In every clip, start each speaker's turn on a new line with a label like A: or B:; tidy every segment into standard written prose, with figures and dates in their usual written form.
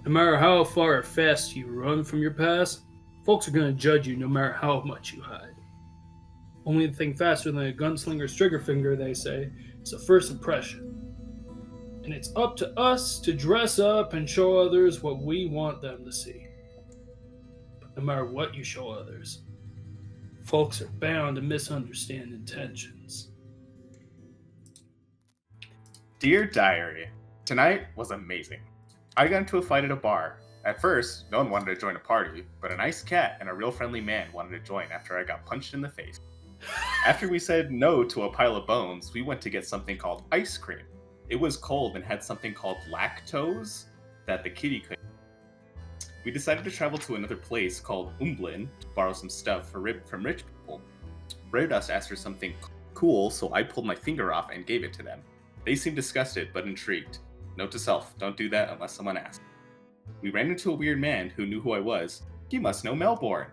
A: No matter how far or fast you run from your past, folks are going to judge you no matter how much you hide. Only thing faster than a gunslinger's trigger finger, they say, is a first impression. And it's up to us to dress up and show others what we want them to see. But no matter what you show others, folks are bound to misunderstand intentions.
B: Dear Diary, tonight was amazing. I got into a fight at a bar. At first, no one wanted to join a party, but a nice cat and a real friendly man wanted to join after I got punched in the face. After we said no to a pile of bones, we went to get something called ice cream. It was cold and had something called lactose that the kitty could. We decided to travel to another place called Umblin to borrow some stuff from rich people. Raredas asked for something cool, so I pulled my finger off and gave it to them. They seemed disgusted but intrigued. Note to self, don't do that unless someone asks. We ran into a weird man who knew who I was. He must know Melbourne.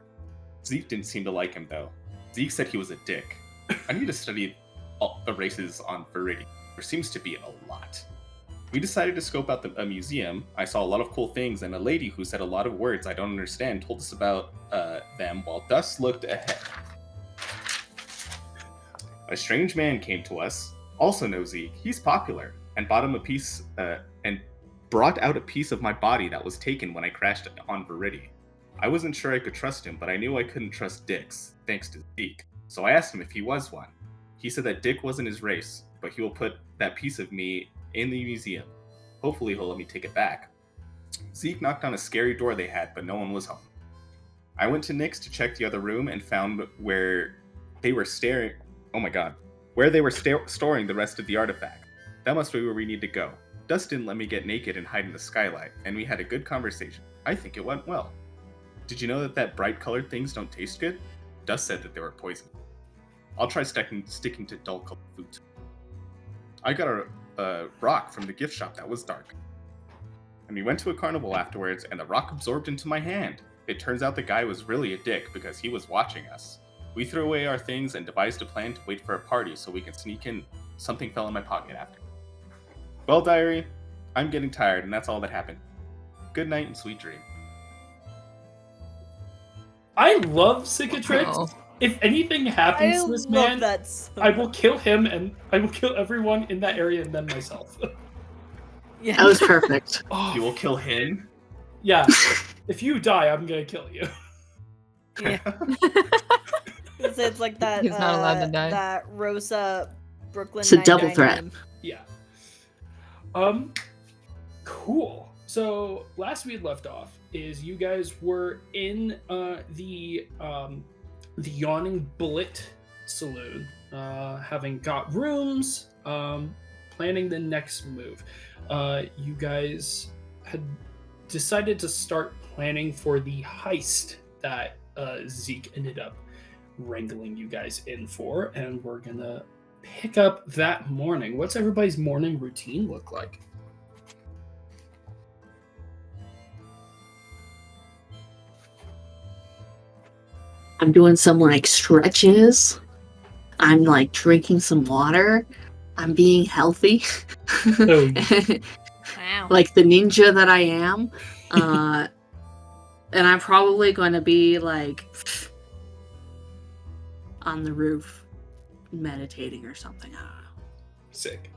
B: Zeke didn't seem to like him though. Zeke said he was a dick. I need to study all the races on Viridian. There seems to be a lot. We decided to scope out a museum. I saw a lot of cool things, and a lady who said a lot of words I don't understand told us about them while Dust looked ahead. A strange man came to us, also knows Zeke. He's popular, and brought out a piece of my body that was taken when I crashed on Viridian. I wasn't sure I could trust him, but I knew I couldn't trust dicks, thanks to Zeke. So I asked him if he was one. He said that Dick wasn't his race, but he will put that piece of me in the museum. Hopefully he'll let me take it back. Zeke knocked on a scary door they had, but no one was home. I went to Nick's to check the other room and found where they were storing the rest of the artifact. That must be where we need to go. Dust didn't let me get naked and hide in the skylight, and we had a good conversation. I think it went well. Did you know that bright colored things don't taste good? Dust said that they were poison. I'll try sticking to dull colored food. I got a rock from the gift shop that was dark. And we went to a carnival afterwards, and the rock absorbed into my hand. It turns out the guy was really a dick because he was watching us. We threw away our things and devised a plan to wait for a party so we can sneak in. Something fell in my pocket after. Well, diary, I'm getting tired, and that's all that happened. Good night and sweet dream.
A: I love Cicatrix. Oh. If anything happens to this man, I will kill him and I will kill everyone in that area and then myself.
C: Yeah. That was perfect.
B: Oh. You will kill him?
A: Yeah. If you die, I'm gonna kill you.
D: Yeah. It's like that.
E: He's not allowed to die.
D: That Rosa Brooklyn.
C: It's a double threat.
D: Name.
A: Yeah. Cool. So last we had left off is you guys were in the Yawning Bullet Saloon, having got rooms, planning the next move. You guys had decided to start planning for the heist that Zeke ended up wrangling you guys in for, and we're gonna pick up that morning. What's everybody's morning routine look like?
C: I'm doing some like stretches. I'm like drinking some water. I'm being healthy.
A: Oh.
D: Wow.
C: Like the ninja that I am. And I'm probably going to be like on the roof meditating or something. I don't know.
A: Sick.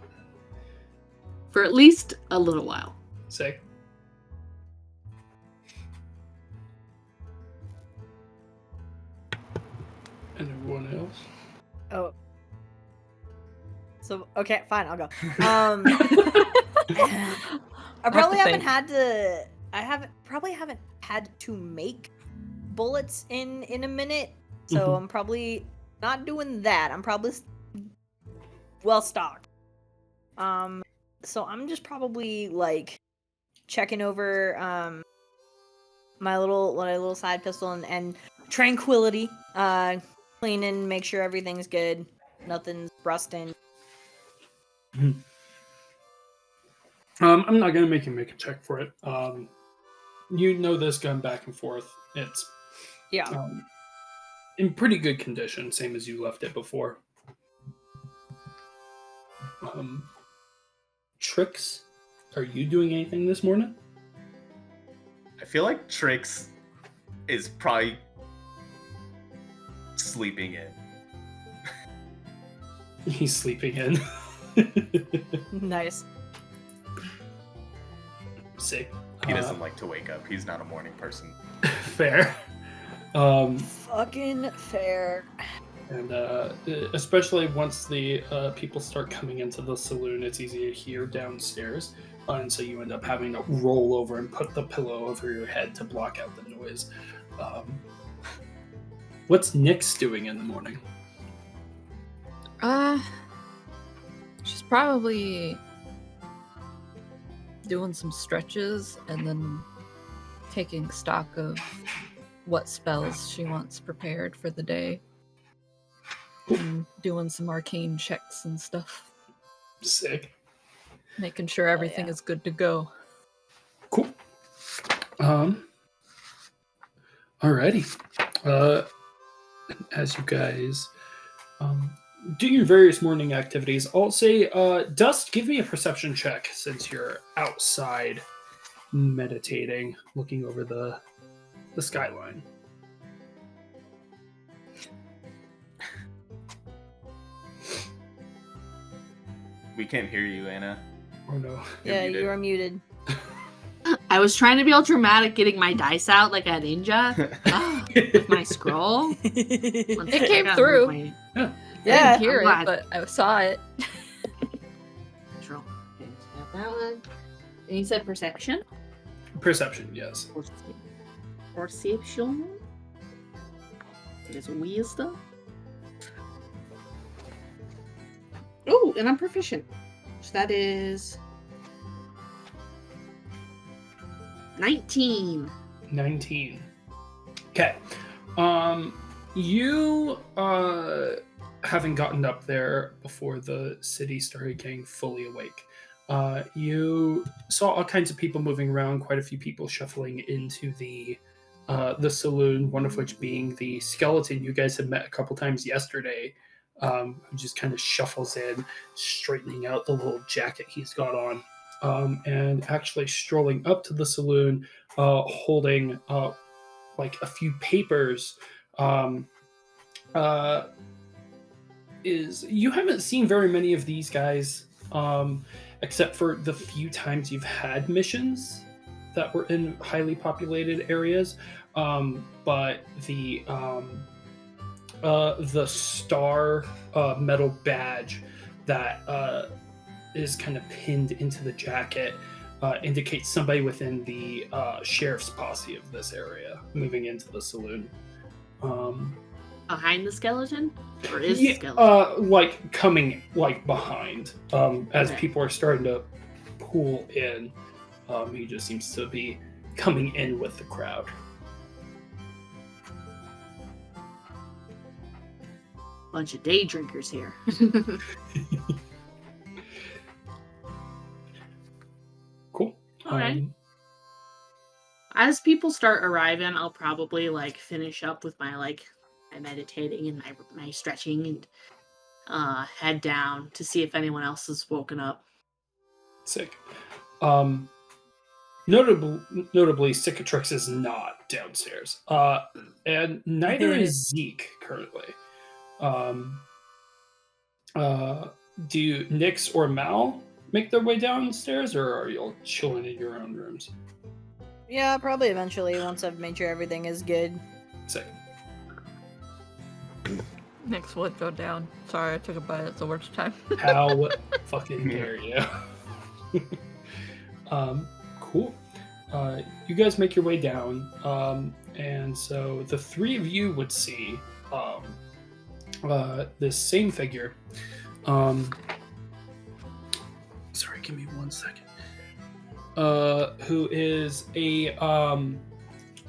C: For at least a little while.
A: Sick. And everyone else?
D: Oh. So, okay, fine, I'll go. I probably haven't had to... probably haven't had to make bullets in a minute. So I'm probably not doing that. I'm probably well stocked. So I'm just probably like checking over my little side pistol and tranquility, cleaning, make sure everything's good, nothing's rusting.
A: I'm not gonna make you make a check for it. You know this gun back and forth. It's in pretty good condition, same as you left it before. Tricks, are you doing anything this morning?
B: I feel like Trix is probably sleeping in.
A: He's sleeping in.
D: Nice.
A: Sick.
B: He doesn't like to wake up. He's not a morning person.
A: Fair.
D: Fucking fair.
A: And especially once the people start coming into the saloon, it's easy to hear downstairs. And so you end up having to roll over and put the pillow over your head to block out the noise. What's Nyx doing in the morning?
E: She's probably doing some stretches and then taking stock of what spells she wants prepared for the day. And doing some arcane checks and stuff.
A: Sick.
E: Making sure everything is good to go.
A: Cool. Alrighty. As you guys do your various morning activities, I'll say, Dust, give me a perception check since you're outside meditating, looking over the skyline.
B: We can't hear you, Anna.
A: Oh no.
D: Yeah, you are muted.
C: I was trying to be all dramatic, getting my dice out like a ninja with my scroll.
E: It came through.
A: Yeah.
E: I didn't hear it, but I saw it.
C: Control. Okay, so that one. And you said perception?
A: Perception, yes.
C: Perception. There's wisdom. Oh, and I'm proficient. So that is 19.
A: 19. Okay. You having gotten up there before the city started getting fully awake, you saw all kinds of people moving around, quite a few people shuffling into the saloon, one of which being the skeleton you guys had met a couple times yesterday, who just kind of shuffles in, straightening out the little jacket he's got on, and actually strolling up to the saloon, holding like a few papers. Is you haven't seen very many of these guys, except for the few times you've had missions that were in highly populated areas. But the star metal badge that is kind of pinned into the jacket indicates somebody within the sheriff's posse of this area moving into the saloon.
C: Behind the skeleton? Or is the skeleton?
A: Like coming like behind. As
C: Okay.
A: people are starting to pool in, he just seems to be coming in with the crowd.
C: Bunch of day drinkers here.
A: Cool.
C: Alright. As people start arriving, I'll probably like finish up with my my meditating and my stretching and head down to see if anyone else has woken up.
A: Sick. Notably, Cicatrix is not downstairs. And neither is Zeke currently. Do Nyx or Mal make their way downstairs, or are you all chilling in your own rooms?
D: Yeah, probably eventually, once I've made sure everything is good.
A: Sick.
E: Nyx would go down. Sorry, I took a bite at the worst time.
A: How fucking dare you? Cool. You guys make your way down, and so the three of you would see this same figure. Sorry, give me 1 second. Who is a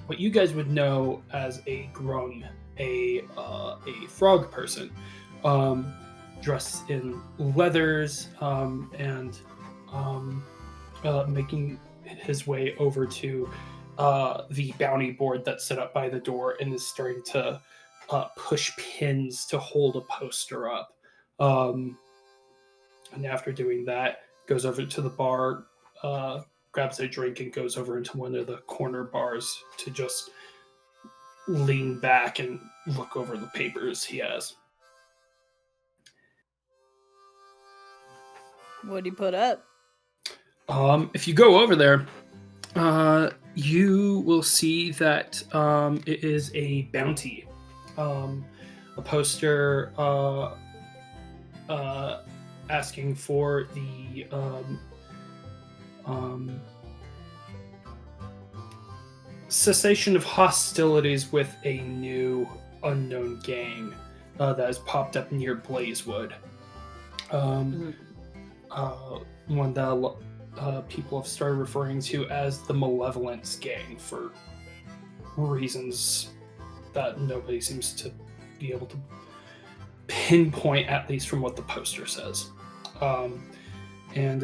A: what you guys would know as a grung, a frog person, dressed in leathers, and making his way over to the bounty board that's set up by the door and is starting to push pins to hold a poster up. And after doing that, goes over to the bar, grabs a drink and goes over into one of the corner bars to just lean back and look over the papers he has.
D: What'd he put up?
A: If you go over there, you will see that it is a bounty. A poster asking for the cessation of hostilities with a new unknown gang that has popped up near Blazewood. One that people have started referring to as the Malevolence Gang for reasons that nobody seems to be able to pinpoint, at least from what the poster says. And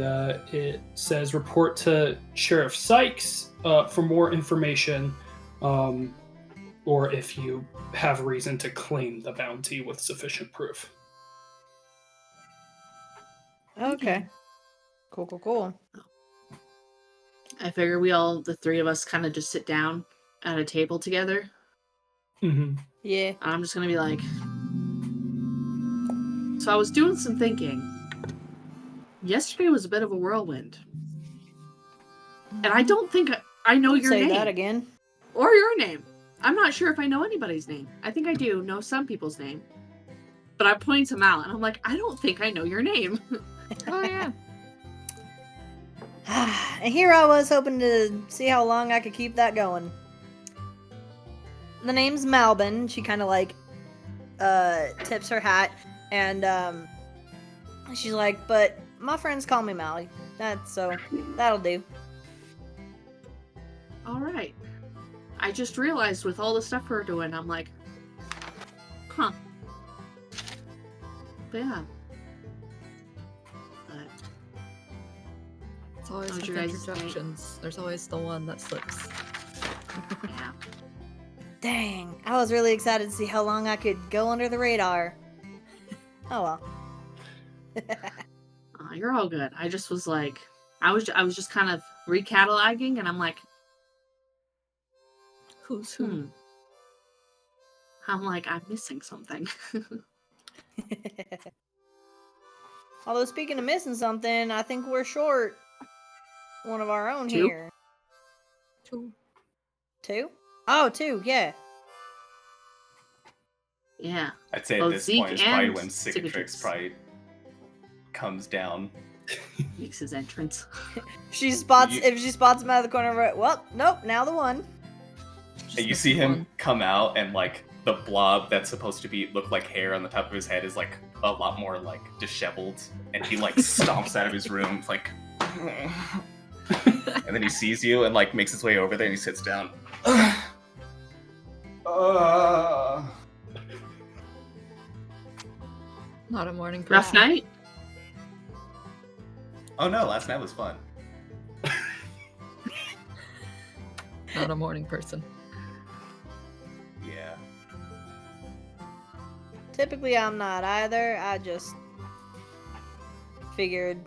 A: it says, report to Sheriff Sykes for more information, or if you have reason to claim the bounty with sufficient proof.
D: Okay. Cool.
C: I figure the three of us kind of just sit down at a table together.
A: Mm-hmm.
D: Yeah.
C: I'm just going to be like, so I was doing some thinking. Yesterday was a bit of a whirlwind. And I don't think I know your name.
D: Say that again.
C: Or your name. I'm not sure if I know anybody's name. I think I do know some people's name. But I'm pointing to Mal, and I'm like, I don't think I know your name.
E: Oh, yeah.
D: And here I was hoping to see how long I could keep that going. The name's Malbin. She kind of like tips her hat, and she's like, but my friends call me Mally. That'll do.
C: All right. I just realized with all the stuff we're doing, I'm like, huh. But yeah. But
E: It's always
C: How's
E: with
C: your guys'
E: introductions. There's always the one that slips.
C: yeah.
D: Dang, I was really excited to see how long I could go under the radar. Oh well.
C: You're all good. I just was like, I was just kind of recataloging, and I'm like,
E: Who's who?
C: I'm like, I'm missing something.
D: Although speaking of missing something, I think we're short one of our own
C: Two?
D: here.
E: Two.
D: Oh, two, yeah.
C: Yeah.
B: I'd say at
C: Both
B: this
C: Zeke
B: point is probably
C: and
B: when Cicatrix
C: Cicatrix.
B: probably comes down.
C: Makes his entrance.
D: If she spots him out of the corner of her, well, nope, now the one.
B: And you see him come out, and like the blob that's supposed to look like hair on the top of his head is like a lot more like disheveled, and he like stomps out of his room like, and then he sees you and like makes his way over there and he sits down.
E: Not a morning person.
C: Rough night?
B: Oh no, last night was fun.
E: Not a morning person.
B: Yeah.
D: Typically, I'm not either. I just figured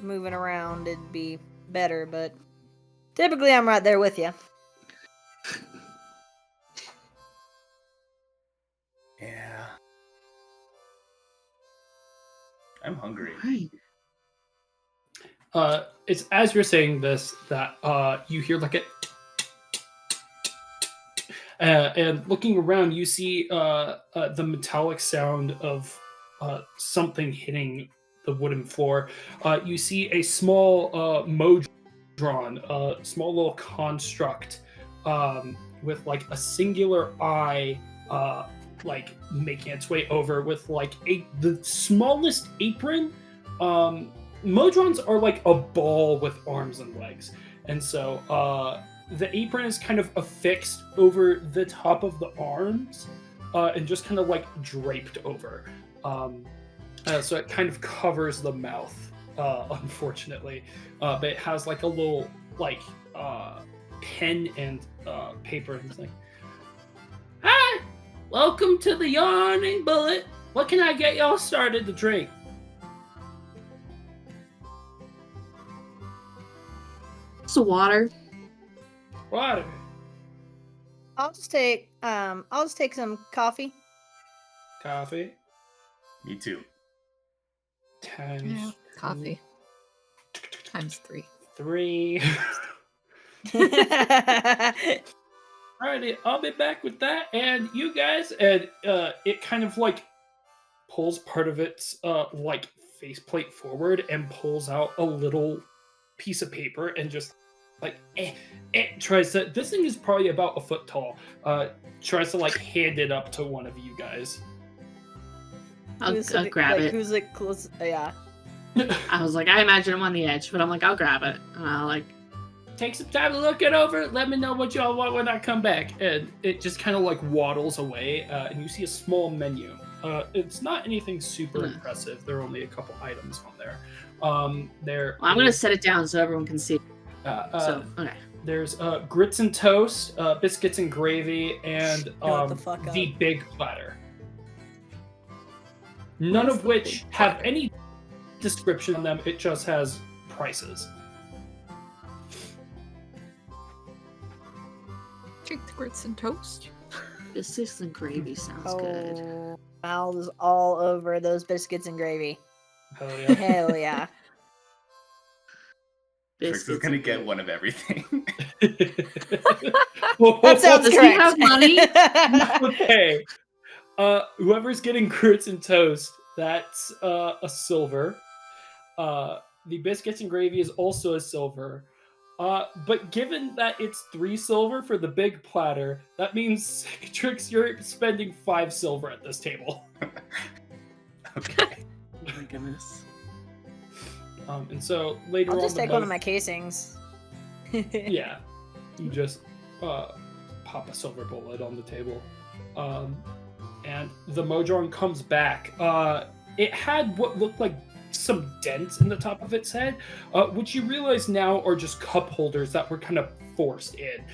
D: moving around it'd be better, but typically I'm right there with you.
B: Yeah. I'm hungry.
C: Right.
A: It's as you're saying this that you hear like a and looking around, you see the metallic sound of something hitting the wooden floor. You see a small modron, a small little construct with like a singular eye, like making its way over with like the smallest apron. Modrons are like a ball with arms and legs, and so the apron is kind of affixed over the top of the arms and just kind of like draped over. So it kind of covers the mouth, unfortunately. But it has like a little like pen and paper, and it's like, "Hi, welcome to the Yawning Bullet. What can I get y'all started to drink?"
C: Some water.
A: Water.
D: I'll just take some coffee.
A: Coffee.
B: Me too.
A: Times
E: Yeah, coffee. Times 3.
A: 3. Alrighty, I'll be back with that, and you guys, and it kind of like pulls part of its like faceplate forward and pulls out a little piece of paper and just like tries to. This thing is probably about a foot tall. Tries to like hand it up to one of you guys.
C: I'll grab it.
D: Who's like close? Yeah.
C: I was like, I imagine I'm on the edge, but I'm like, I'll grab it. And I'll like
A: Take some time to look it over. Let me know what y'all want when I come back. And it just kind of like waddles away, and you see a small menu. It's not anything super impressive. There are only a couple items on there.
C: I'm gonna set it down so everyone can see. Okay.
A: There's grits and toast, biscuits and gravy, and the big platter. None of which have any description on them. It just has prices.
E: Take the grits and toast.
C: Biscuits and gravy sounds good.
D: Mouth is all over those biscuits and gravy.
A: Hell yeah.
D: Hell yeah.
B: Trix is gonna get one of everything.
D: That sounds
C: Does
D: correct.
C: he have money?
A: Okay. Whoever's getting grits and toast, that's a silver. The biscuits and gravy is also a silver. But given that it's 3 silver for the big platter, that means, Trix, you're spending 5 silver at this table.
B: Okay.
C: Oh my goodness.
A: And so later on,
D: I'll just take one of my casings.
A: Yeah, you just pop a silver bullet on the table, and the Modron comes back. It had what looked like some dents in the top of its head, which you realize now are just cup holders that were kind of forced in,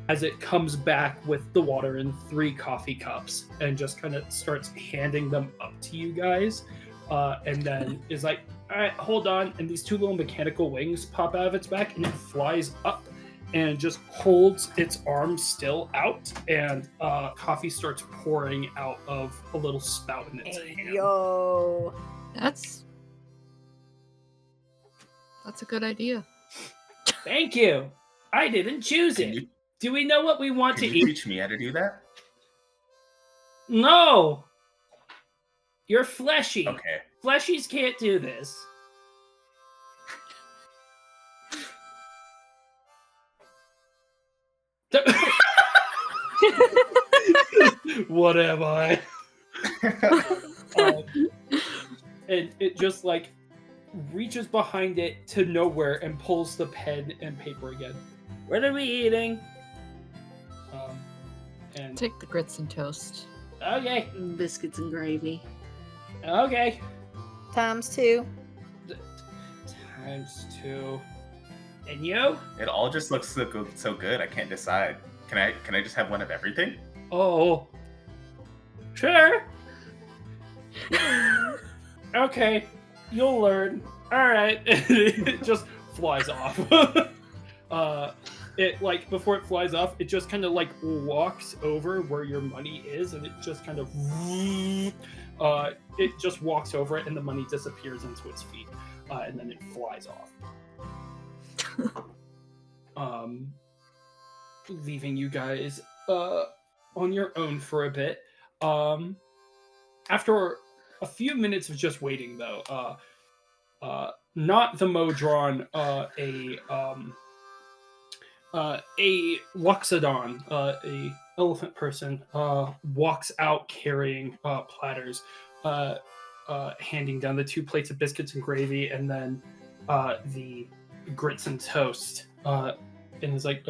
A: as it comes back with the water in 3 coffee cups and just kind of starts handing them up to you guys, and then is like, all right, hold on, and these 2 little mechanical wings pop out of its back, and it flies up and just holds its arms still out, and coffee starts pouring out of a little spout in its hand.
D: Yo.
E: That's a good idea.
A: Thank you. I didn't choose it. Do we know what we want to
B: Can you
A: eat?
B: teach me how to do that?
A: No. You're fleshy.
B: Okay.
A: Fleshies can't do this. What am I? And it just like reaches behind it to nowhere and pulls the pen and paper again. What are we eating? And
E: Take the grits and toast.
A: okay,
C: Biscuits and gravy.
A: okay.
D: Times 2.
A: Times 2. And you?
B: It all just looks so good. I can't decide. Can I just have one of everything?
A: Oh, sure. Okay, you'll learn. All right. It just flies off. It like before it flies off, it just kind of like walks over where your money is, and it just kind of it just walks over it, and the money disappears into its feet, and then it flies off. Leaving you guys on your own for a bit. After a few minutes of just waiting, though, not the Modron, a Loxodon, a elephant person, walks out carrying platters, handing down the 2 plates of biscuits and gravy, and then the grits and toast, and is like,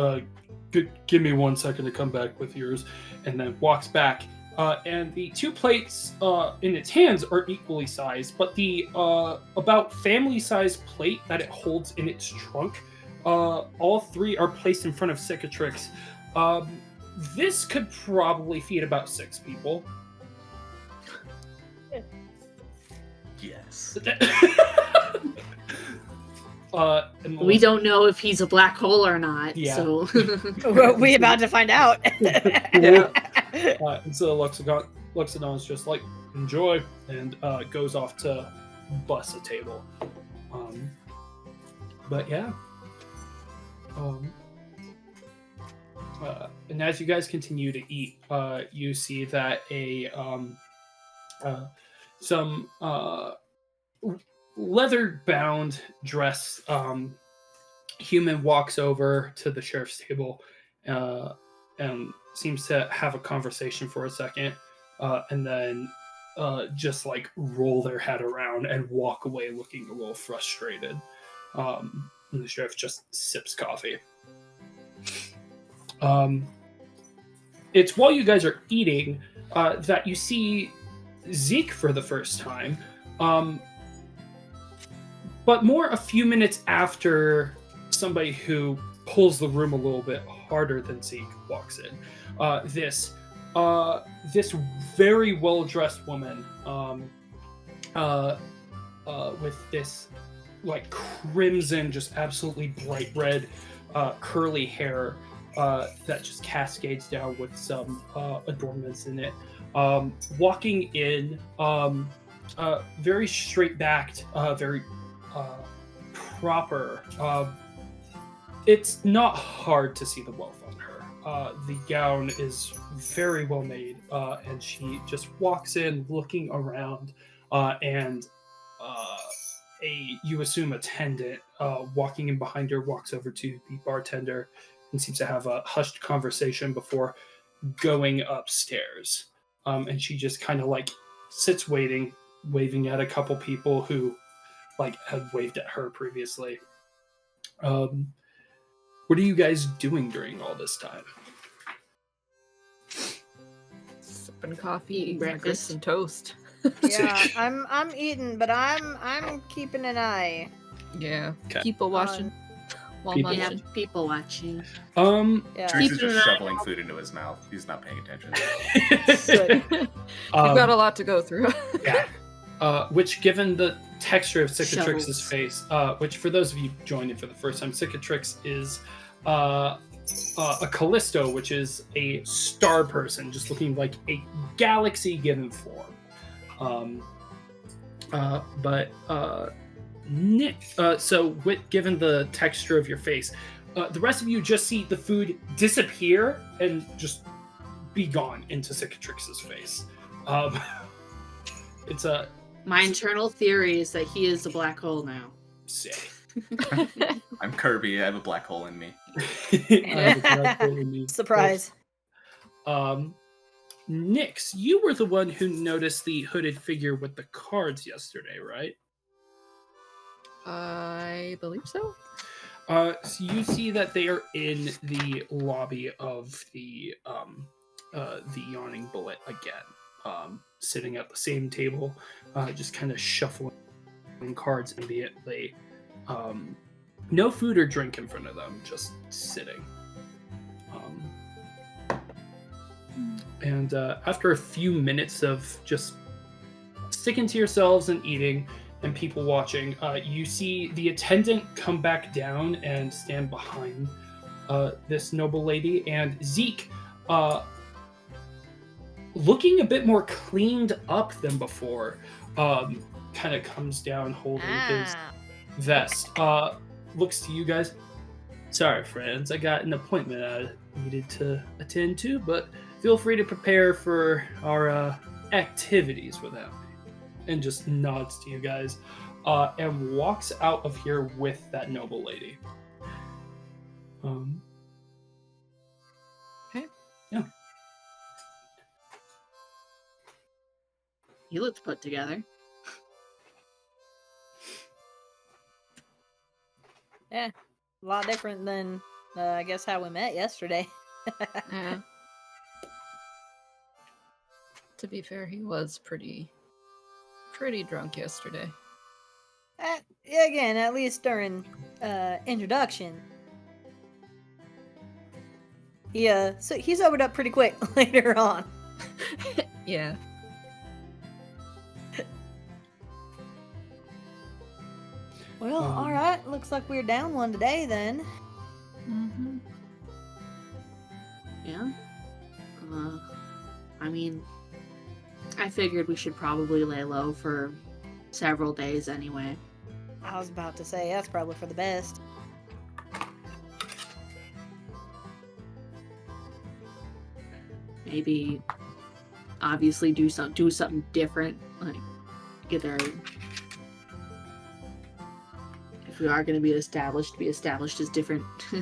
A: give me 1 second to come back with yours, and then walks back. And the 2 plates in its hands are equally sized, but the about family-sized plate that it holds in its trunk, all 3 are placed in front of Cicatrix. This could probably feed about 6 people.
B: Yes.
A: And
C: We don't know if he's a black hole or not.
A: Yeah.
C: So
D: We about to find out.
A: Yeah. And so Luxodon's just like, enjoy, and goes off to bus a table. But yeah. And as you guys continue to eat, you see that some leather-bound dress human walks over to the sheriff's table and seems to have a conversation for a second, and then just like roll their head around and walk away looking a little frustrated. And the sheriff just sips coffee. It's while you guys are eating that you see Zeke for the first time, but more a few minutes after somebody who pulls the room a little bit harder than Zeke walks in. This very well-dressed woman with this like crimson, just absolutely bright red curly hair that just cascades down with some adornments in it. Walking in, very straight-backed, very proper. It's not hard to see the wealth on her. The gown is very well made, and she just walks in looking around, and you assume attendant walking in behind her walks over to the bartender and seems to have a hushed conversation before going upstairs. And she just kind of like sits waiting, waving at a couple people who like had waved at her previously. What are you guys doing during all this time?
E: Sipping coffee, eating
C: Breakfast.
E: grits and toast.
D: Yeah, I'm eating, but I'm keeping an eye.
E: Yeah.
A: Okay.
E: People watching while
A: People
C: yeah,
E: munching.
C: people watching.
D: Yeah.
B: Trees is
C: Keep an
B: just
C: eye
B: shoveling food into his mouth. He's not paying attention.
D: Good.
E: You've got a lot to go through.
A: Yeah. Which, given the texture of Cicatrix's
C: Shovels.
A: face, which for those of you joining for the first time, Cicatrix is a Callisto, which is a star person, just looking like a galaxy given form. Nick, so given the texture of your face, the rest of you just see the food disappear and just be gone into Cicatrix's face. It's a
C: My internal theory is that he is a black hole now.
A: sick.
B: I'm Kirby. I have a black hole in me.
D: Surprise.
A: Nix, you were the one who noticed the hooded figure with the cards yesterday, right?
E: I believe so.
A: So you see that they are in the lobby of the Yawning Bullet again, sitting at the same table, just kind of shuffling cards immediately. No food or drink in front of them, just sitting. And after a few minutes of just sticking to yourselves and eating and people watching, you see the attendant come back down and stand behind this noble lady, and Zeke, looking a bit more cleaned up than before, kind of comes down holding his vest. Looks to you guys. Sorry, friends, I got an appointment I needed to attend to, but feel free to prepare for our activities without me. And just nods to you guys, and walks out of here with that noble lady.
E: Okay.
A: Yeah.
C: He looked put together.
D: Yeah, a lot different than I guess how we met yesterday.
E: Yeah. To be fair, he was pretty drunk yesterday.
D: Again, at least during introduction. Yeah, so he sobered up pretty quick later on.
E: Yeah.
D: Well, all right. Looks like we're down one today then.
E: Mm-hmm.
C: Yeah. I mean, I figured we should probably lay low for several days anyway.
D: I was about to say that's probably for the best.
C: Maybe, obviously, do something different. Like, either if we are going to be established as different. I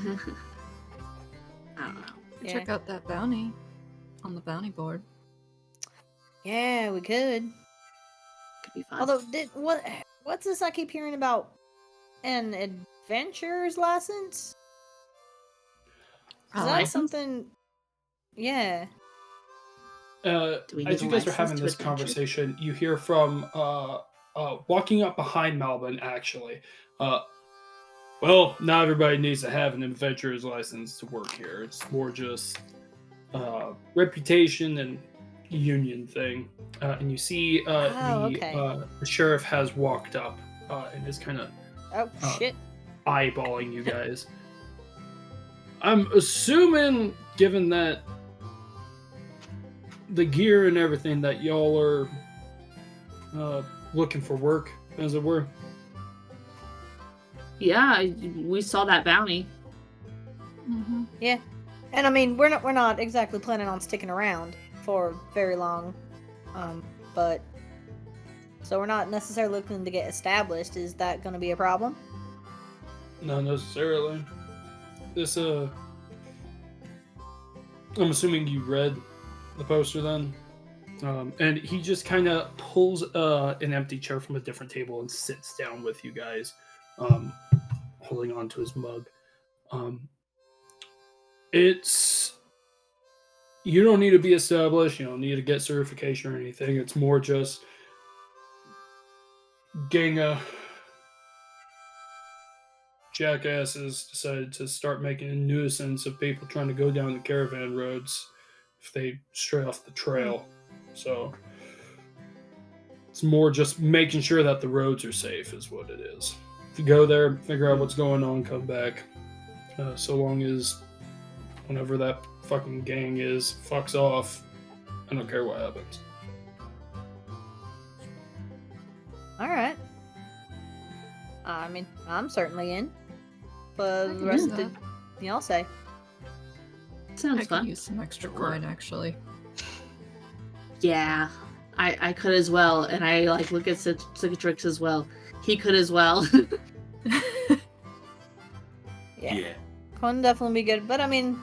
C: don't know.
D: Yeah.
E: Check out that bounty on the bounty board.
D: Yeah, we could.
C: Could be fun.
D: Although, what's this I keep hearing about? An adventurer's license? Is that
E: License?
D: something? Yeah.
C: Do we need
A: As you
C: a
A: guys are
C: license
A: having
C: to
A: this
C: adventure?
A: conversation, you hear from walking up behind Malvin, actually. Well, not everybody needs to have an adventurer's license to work here. It's more just reputation and union thing. And you see
D: okay.
A: the sheriff has walked up and is kind of
D: Oh shit.
A: eyeballing you guys. I'm assuming, given that the gear and everything, that y'all are looking for work, as it were.
C: Yeah, we saw that bounty.
E: Mm-hmm.
D: Yeah. And I mean, we're not exactly planning on sticking around for very long. But so we're not necessarily looking to get established. Is that going to be a problem?
A: Not necessarily. This I'm assuming you read the poster then. And he just kind of pulls an empty chair from a different table and sits down with you guys, holding on to his mug. You don't need to be established. You don't need to get certification or anything. It's more just gang of jackasses decided to start making a nuisance of people trying to go down the caravan roads if they stray off the trail. So it's more just making sure that the roads are safe is what it is. If you go there, figure out what's going on, come back. So long as whenever that fucking gang fucks off, I don't care what happens.
D: All right. I mean, I'm certainly in. But
E: I
D: the
E: can
D: rest
E: do
D: of the y'all say.
C: Sounds
E: I
C: fun.
E: could use some extra coin, actually.
C: Yeah, I could as well, and I look at Cicatrix as well. He could as well.
D: Yeah. Coin definitely be good, but I mean,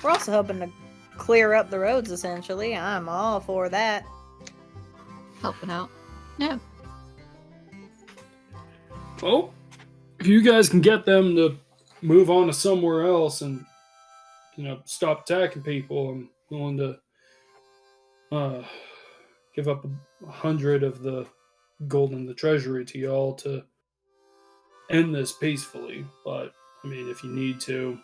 D: we're also hoping to clear up the roads. Essentially, I'm all for that.
E: Helping out. Yeah.
A: Well, if you guys can get them to move on to somewhere else and, stop attacking people, I'm willing to give up 100 of the gold in the treasury to y'all to end this peacefully. But, I mean, if you need to,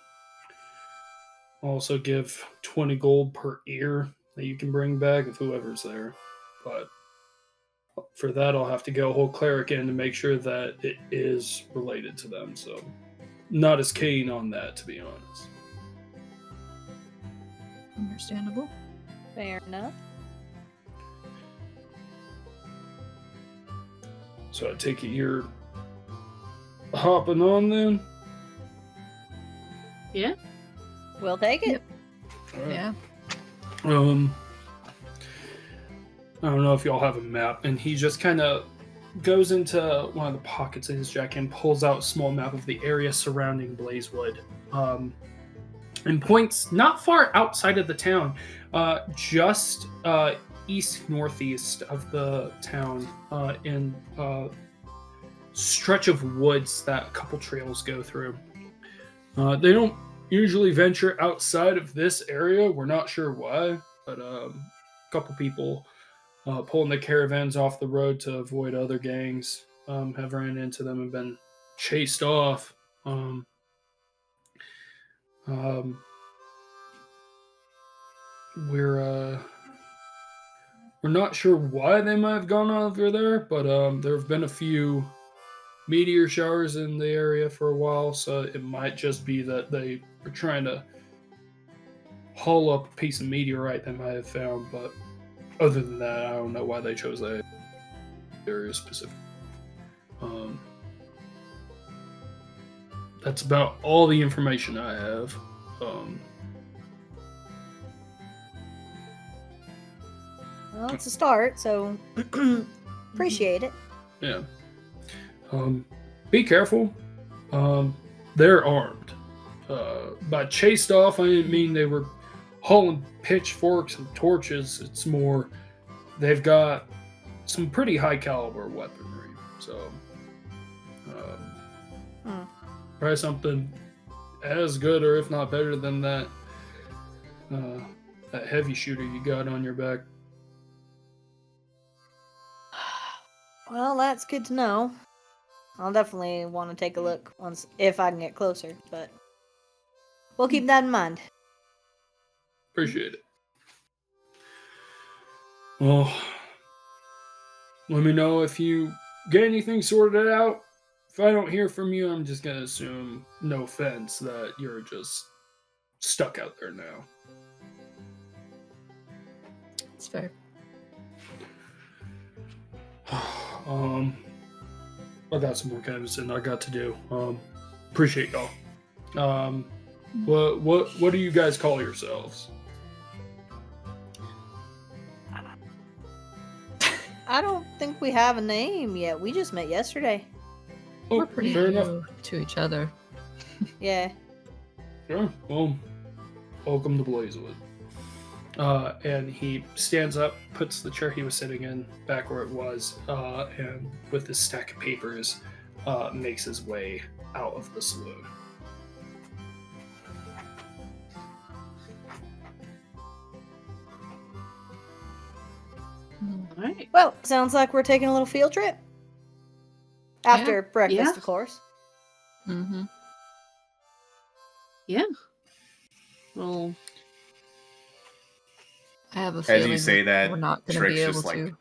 A: also give 20 gold per ear that you can bring back of whoever's there. But for that, I'll have to go whole cleric in to make sure that it is related to them. So, not as keen on that, to be honest.
E: Understandable.
D: Fair enough.
A: So I take it you're hopping on then?
C: Yeah.
D: We'll take it.
E: Yep.
A: All right.
E: Yeah.
A: I don't know if y'all have a map, and he just kind of goes into one of the pockets in his jacket and pulls out a small map of the area surrounding Blazewood, and points not far outside of the town, just east-northeast of the town, in a stretch of woods that a couple trails go through. They don't usually venture outside of this area. We're not sure why, but a couple people pulling the caravans off the road to avoid other gangs have ran into them and been chased off. We're not sure why they might have gone over there, but there have been a few meteor showers in the area for a while, so it might just be that they were trying to haul up a piece of meteorite they might have found. But other than that, I don't know why they chose that area specific. That's about all the information I have.
D: Well, it's a start, so appreciate it.
A: Yeah. Be careful. They're armed. By chased off, I didn't mean they were hauling pitchforks and torches. It's more they've got some pretty high caliber weaponry. So, probably something as good, or if not better than that heavy shooter you got on your back.
D: Well, that's good to know. I'll definitely want to take a look once if I can get closer, but we'll keep that in mind.
A: Appreciate it. Well, let me know if you get anything sorted out. If I don't hear from you, I'm just gonna assume, no offense, that you're just stuck out there now.
E: It's fair.
A: I got some more canvassing I got to do. Appreciate y'all. What do you guys call yourselves?
D: I don't think we have a name yet. We just met yesterday.
A: Oh,
E: We're pretty
A: fair enough.
E: new to each other.
D: Yeah.
A: Sure. Well, welcome to Blazewood. And he stands up, puts the chair he was sitting in back where it was, and with his stack of papers, makes his way out of the saloon.
C: All right.
D: Well, sounds like we're taking a little field trip. After breakfast,
C: Yeah.
D: of course.
E: Mm-hmm.
C: Yeah. Well,
E: I have a
B: As
E: feeling
B: you say that,
E: we're not going to
B: Trix
E: be able
B: just like,
E: to.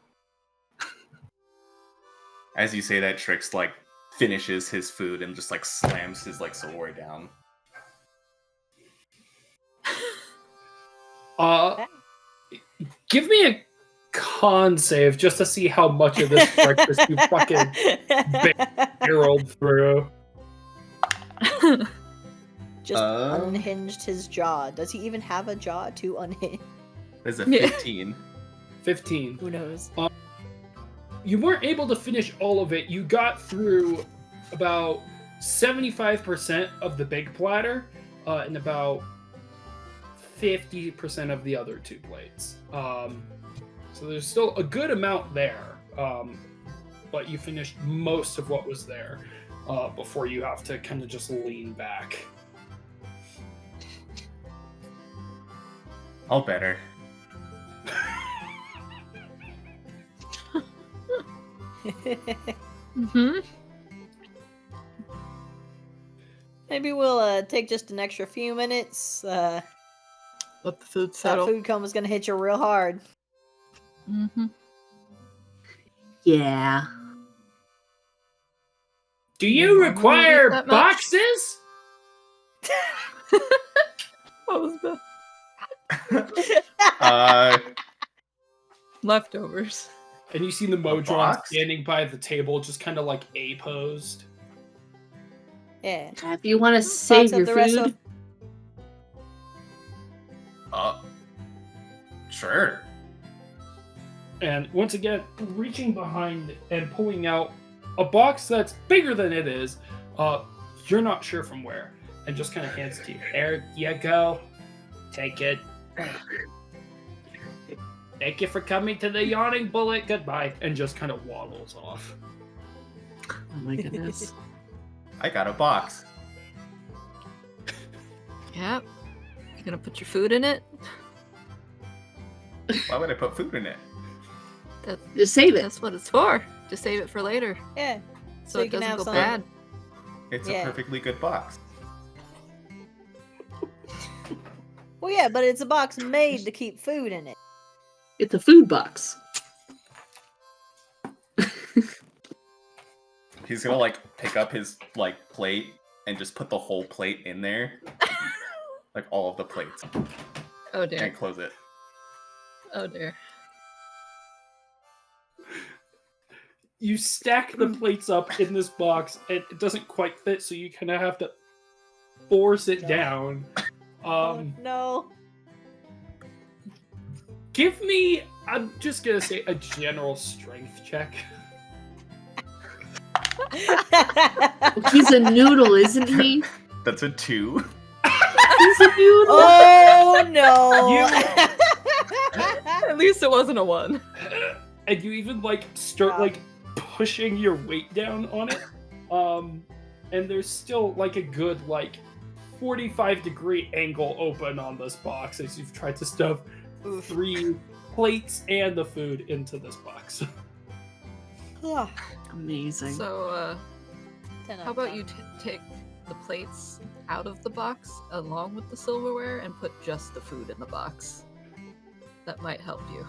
B: as you say that, Trix like finishes his food and just like slams his like sword down.
A: Give me a con save just to see how much of this breakfast you fucking barreled through.
D: Just unhinged his jaw. Does he even have a jaw to unhinge?
B: There's a 15.
A: 15.
D: Who knows?
A: You weren't able to finish all of it. You got through about 75% of the big platter and about 50% of the other 2 plates. So there's still a good amount there, but you finished most of what was there before you have to kind of just lean back.
B: All better.
E: Mm-hmm.
D: Maybe we'll take just an extra few minutes.
E: Let the food
D: That
E: settle.
D: food coma's gonna hit you real hard.
E: Mm-hmm.
C: yeah.
A: Do you
E: normally
A: require
E: eat that much?
A: boxes?
E: What was that? Leftovers.
A: And you see the Modron
B: box?
A: standing by the table, just kind of like A-posed.
D: Yeah.
C: If you want to save
D: Box up
C: your
D: the rest
C: food,
B: Sure.
A: And once again, reaching behind and pulling out a box that's bigger than it is, you're not sure from where, and just kind of hands it to you. There you go. Take it. Thank you for coming to the Yawning Bullet. Goodbye. And just kind of waddles off.
C: oh my goodness.
B: I got a box.
E: Yep. You gonna put your food in it?
B: Why would I put food in it?
C: Just save it.
E: That's what it's for. Just save it for later,
D: Yeah.
E: so
D: you
E: it
D: can
E: doesn't
D: have
E: go
D: some.
E: bad.
B: It's
D: Yeah.
B: a perfectly good box.
D: Well, yeah, but it's a box made to keep food in it.
C: It's a food box.
B: He's gonna like pick up his like plate and just put the whole plate in there, like all of the plates,
E: Oh dear.
B: and close it.
E: Oh dear.
A: You stack the plates up in this box, and it doesn't quite fit, so you kind of have to force it down.
D: Oh, no.
A: Give me, I'm just gonna say, a general strength check.
C: He's a noodle, isn't he?
B: That's a 2.
C: He's a noodle.
D: Oh no.
E: At least it wasn't a 1.
A: And you even like start like pushing your weight down on it. And there's still like a good like 45-degree angle open on this box as you've tried to stuff 3 plates and the food into this box.
C: Amazing.
E: So, how about you take the plates out of the box along with the silverware and put just the food in the box? That might help you.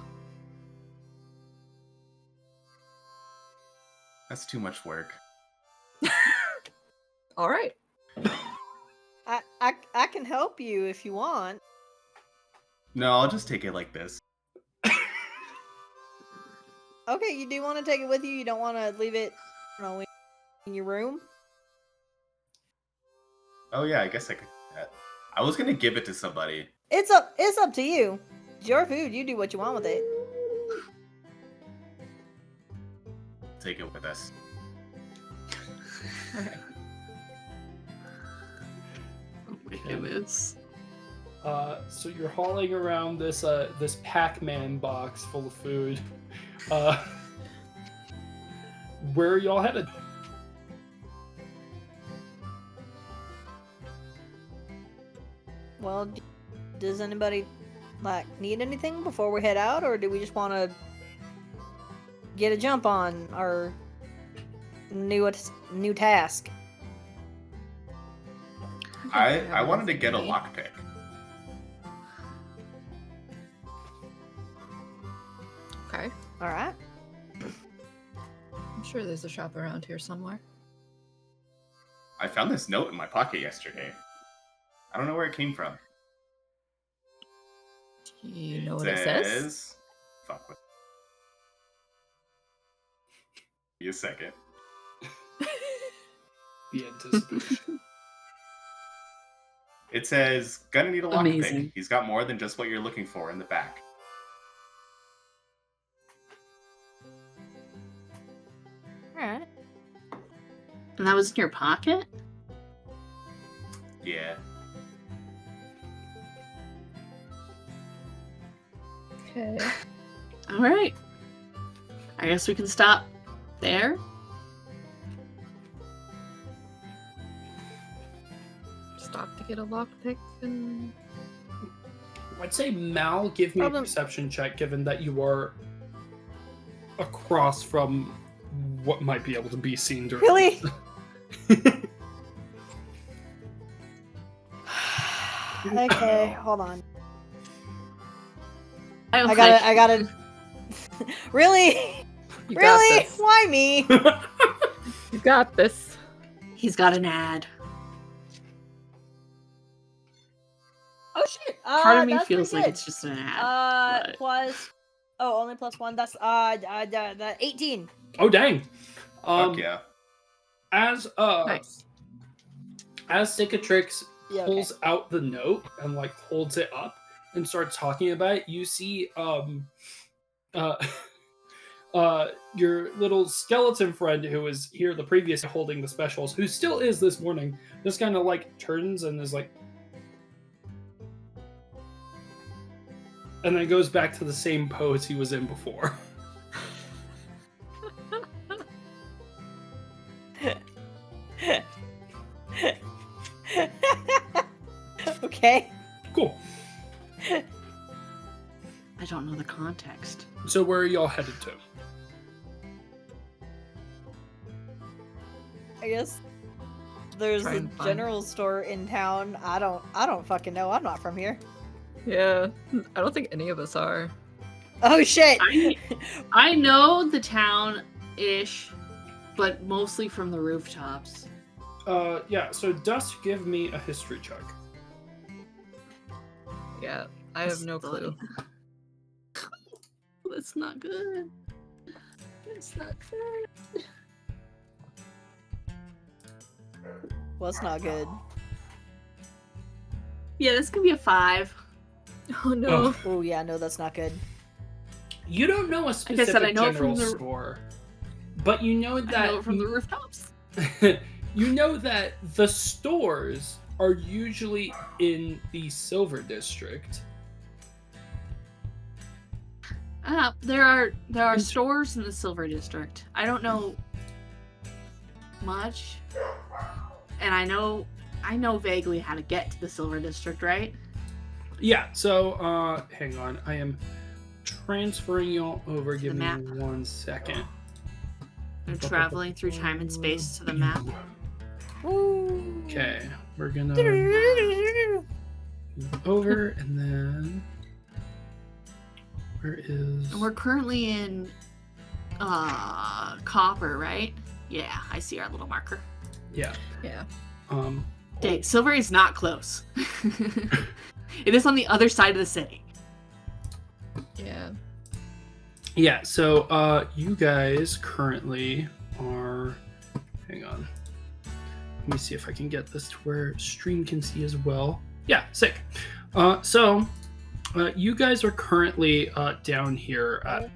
B: That's too much work.
E: All right.
D: I can help you if you want.
B: No, I'll just take it like this.
D: Okay, you do want to take it with you? You don't want to leave it, in your room?
B: Oh yeah, I guess I could do that. I was gonna give it to somebody.
D: It's up to you. It's your food. You do what you want with it.
B: Take it with us.
C: Oh my goodness.
A: So you're hauling around this this Pac-Man box full of food. Where are y'all headed?
D: Well, does anybody need anything before we head out, or do we just want to get a jump on our new task?
B: I wanted to get a lockpick.
E: Okay.
D: All right.
E: I'm sure there's a shop around here somewhere.
B: I found this note in my pocket yesterday. I don't know where it came from.
E: Do you know what it says?
B: Fuck with. Give me a second.
A: The anticipation.
B: It says, gonna need a lockpick.
C: Amazing.
B: He's got more than just what you're looking for in the back.
D: All right.
C: And that was in your pocket?
B: Yeah.
E: Okay.
C: All right. I guess we can stop there.
E: Stop to get a lockpick and...
A: I'd say Mal, give me a perception check, given that you are across from what might be able to be seen during
D: Really? Okay, hold on. I gotta. Really?
E: You got
D: Really?
E: this.
D: Why me?
E: You got this.
C: He's got an ad.
D: Oh shit!
C: Part of me
D: that's
C: feels
D: pretty
C: like
D: good.
C: it's just an ad. but-
D: Plus. Oh, only +1. That's the 18.
A: Oh dang!
B: Fuck yeah.
A: As
E: Nice.
A: as Cicatrix
D: Yeah, okay.
A: pulls out the note and like holds it up and starts talking about it, you see your little skeleton friend who was here the previous holding the specials, who still is this morning, just kind of like turns and is like, and then goes back to the same pose he was in before.
D: Okay.
A: Cool.
C: I don't know the context.
A: So where are y'all headed to?
D: I guess there's
E: Try
D: a
E: and find-
D: general store in town. I don't fucking know. I'm not from here.
E: Yeah. I don't think any of us are.
D: Oh shit!
C: I know the town-ish but mostly from the rooftops.
A: Yeah, so Dust, give me a history check.
E: Yeah, I have no clue.
C: That's not good. That's not good.
D: Well, it's not good.
C: Yeah, this could be a 5.
E: Oh no.
D: Oh yeah, no, that's not good.
A: You don't know a specific
C: I know it
A: general
C: from the-
A: store, but you know that
C: I know it from the rooftops.
A: you know that the stores are usually in the Silver District.
C: There are stores in the Silver District. I don't know much, and I know vaguely how to get to the Silver District, right?
A: Yeah, so hang on. I am transferring y'all over. Give me
C: map.
A: 1 second.
C: They're traveling through time and space to the map.
A: Okay, we're gonna move over and then where is
C: And we're currently in Copper, right? Yeah, I see our little marker.
A: yeah.
E: Yeah.
C: Dang, Silver is not close. It is on the other side of the city.
E: Yeah.
A: Yeah, so you guys currently are hang on. Let me see if I can get this to where stream can see as well. Yeah, sick. So you guys are currently down here at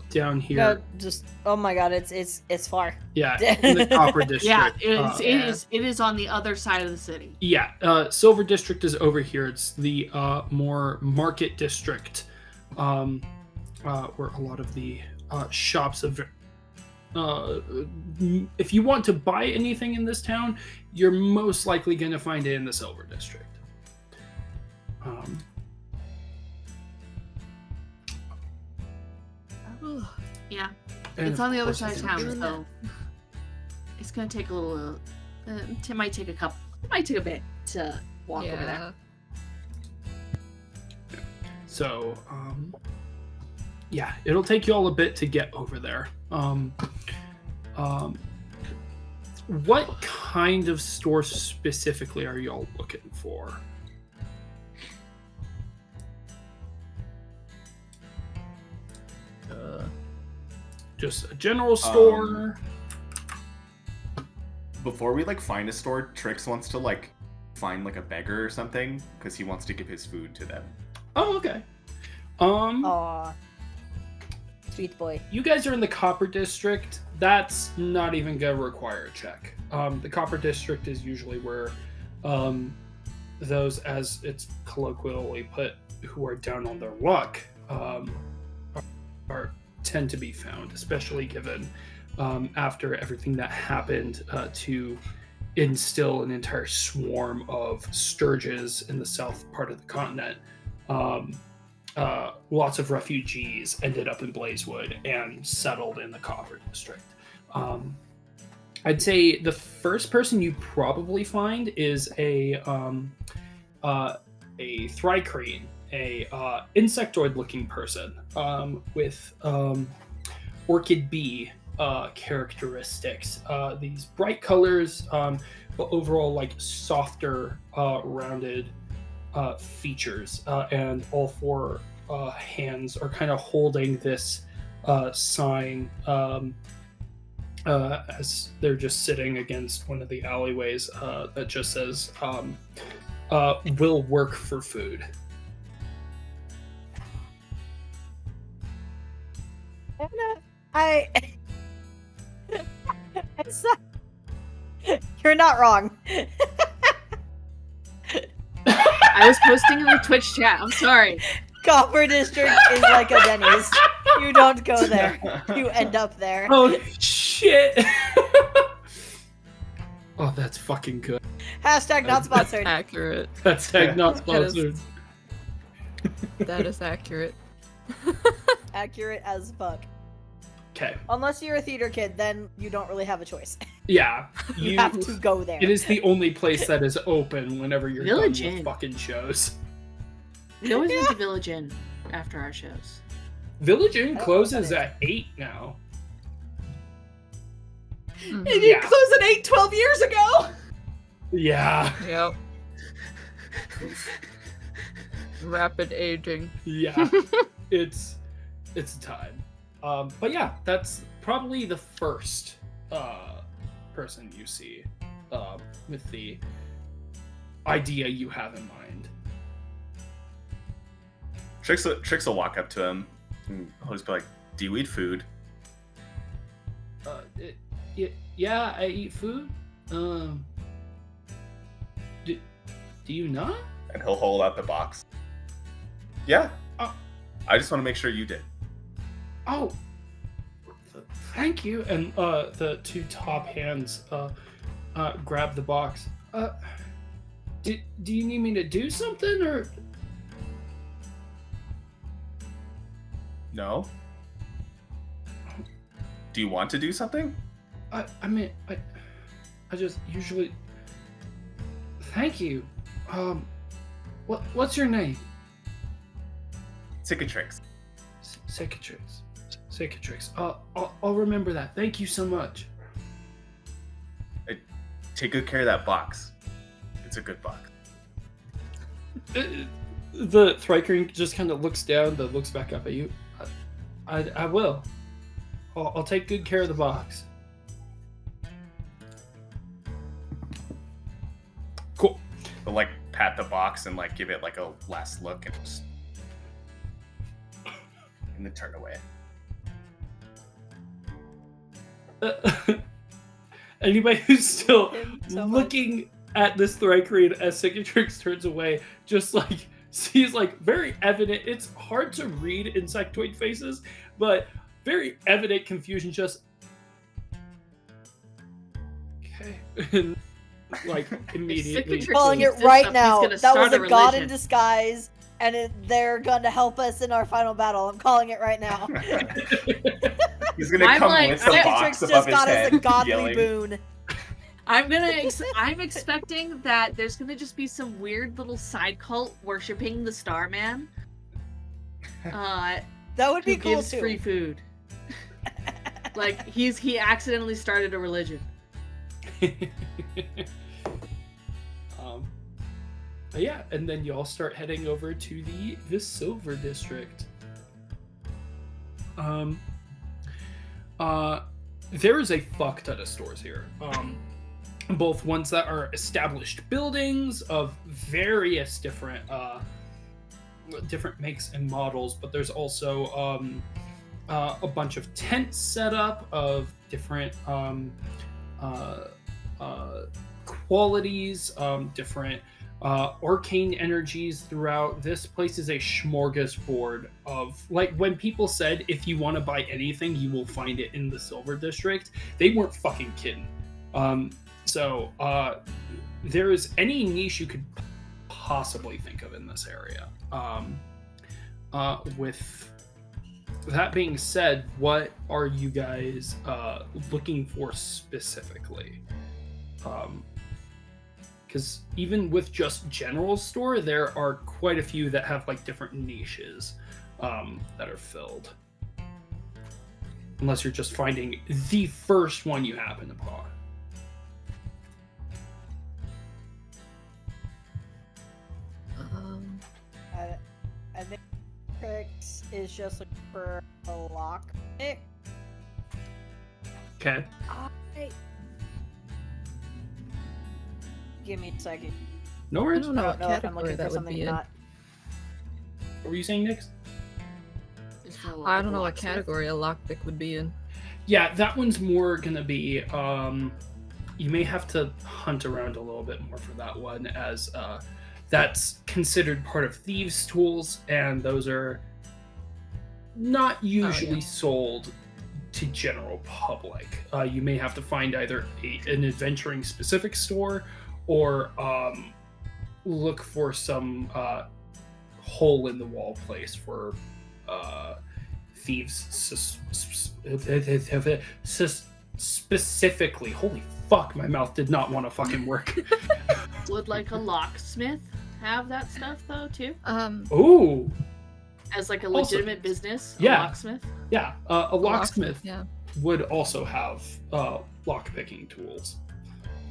A: down here.
D: No, just oh my god, it's far.
A: Yeah, in the Copper District.
C: Yeah,
A: yeah.
C: it is on the other side of the city.
A: Yeah, Silver District is over here. It's the more Market District, where a lot of the shops of. If you want to buy anything in this town, you're most likely going to find it in the Silver District.
C: Yeah,
A: And
C: it's
A: of
C: on the other
A: course
C: side
A: it's
C: of town,
A: in-
C: so it's gonna take a little. It might take a bit to walk over there.
A: So, yeah, it'll take you all a bit to get over there. What kind of store specifically are y'all looking for? Just a general store?
B: Before we find a store, Trix wants to find a beggar or something because he wants to give his food to them.
A: Oh, okay.
D: Aw. Sweet boy.
A: You guys are in the Copper District. That's not even gonna require a check. The Copper District is usually where those, as it's colloquially put, who are down on their luck, are tend to be found, especially given after everything that happened to instill an entire swarm of sturges in the south part of the continent. Lots of refugees ended up in Blazewood and settled in the Copper District. I'd say the first person you probably find is a thrycreen, a insectoid-looking person with orchid bee characteristics. These bright colors, but overall softer, rounded features, and all four hands are kind of holding this sign as they're just sitting against one of the alleyways that just says will work for food.
D: It's not... You're not wrong.
C: I was posting in the Twitch chat. I'm sorry.
D: Copper District is like a Denny's. You don't go there. You end up there.
A: Oh shit! Oh, that's fucking good.
D: Hashtag not sponsored.
E: Accurate.
A: That's not sponsored.
E: That is accurate.
D: Accurate as fuck.
A: Okay.
D: Unless you're a theater kid, then you don't really have a choice.
A: Yeah,
D: You have to go there.
A: It is the only place that is open whenever you're
C: Village
A: done
C: Inn.
A: with fucking shows.
C: We always went to Village Inn after our shows.
A: Village Inn closes at 8 now.
E: Mhm.
F: It didn't close at 8 12 years ago.
A: Yeah.
E: Yep. Rapid aging.
A: Yeah. it's time. But yeah, that's probably the first person you see with the idea you have in mind.
B: Trix will walk up to him and he'll just be like, "Do you eat food?"
A: Yeah, I eat food. Do you not?
B: And he'll hold out the box. Yeah.
A: Oh.
B: I just want to make sure you did.
A: Oh, thank you. And the two top hands grab the box. Do you need me to do something or?
B: No. Do you want to do something?
A: I mean, I just usually. Thank you. What's your name?
B: Cicatrix.
A: Cicatrix. I'll remember that. Thank you so much.
B: Take good care of that box. It's a good box.
A: The Thrycreen just kind of looks down, then looks back up at you. I will. I'll take good care of the box. Cool.
B: He'll like pat the box and like give it like a last look and just and then turn away.
A: Anybody who's still
D: So
A: looking at this Thrycreen as Cicatrix turns away, just like sees like very evident. It's hard to read insectoid faces, but very evident confusion. Just okay, and like immediately.
C: Cicatrix
D: calling
C: keeps
D: it
C: this
D: right
C: up,
D: now.
C: he's
D: That
C: gonna
D: was a
C: start a
D: god in
C: religion.
D: disguise, and they're going to help us in our final battle. I'm calling it right now.
B: He's gonna
C: I'm
B: come
C: like,
B: with some
C: Cicatrix
B: box
D: Cicatrix
B: above
D: just
B: his
D: got us
B: head,
D: a godly
B: yelling.
D: boon.
C: I'm expecting that there's gonna just be some weird little side cult worshipping the Starman.
D: That would
C: Who
D: be cool
C: gives
D: too.
C: free food. Like he accidentally started a religion.
A: But yeah, and then you all start heading over to the Silver District. There is a fuck ton of stores here. Both ones that are established buildings of various different makes and models, but there's also a bunch of tents set up of different qualities, different arcane energies throughout. This place is a smorgasbord of, like, when people said if you want to buy anything you will find it in the Silver District, they weren't fucking kidding. So there is any niche you could possibly think of in this area. With that being said, what are you guys looking for specifically? Because even with just general store, there are quite a few that have like different niches that are filled. Unless you're just finding the first one you happen upon.
D: I think Trix is just looking for a lock pick.
A: Okay.
D: Give me a second.
A: No
E: I
A: worries.
E: don't know
D: I
E: what
D: don't know if I'm
E: category
D: looking for
E: that would
D: something
E: be
D: or
E: in.
D: not.
A: What were you saying, Nix?
E: I don't know what category a lockpick would be in.
A: Yeah, that one's more gonna be. You may have to hunt around a little bit more for that one, as that's considered part of thieves' tools, and those are not usually sold to general public. You may have to find either an adventuring specific store, or look for some hole in the wall place for thieves specifically. Holy fuck, my mouth did not want to fucking work.
C: Would like a locksmith have that stuff though too?
A: Ooh,
C: As like a
A: Also-
C: legitimate business, a
A: Yeah.
C: locksmith.
A: Yeah, a locksmith
E: Yeah.
A: would also have lock-picking tools.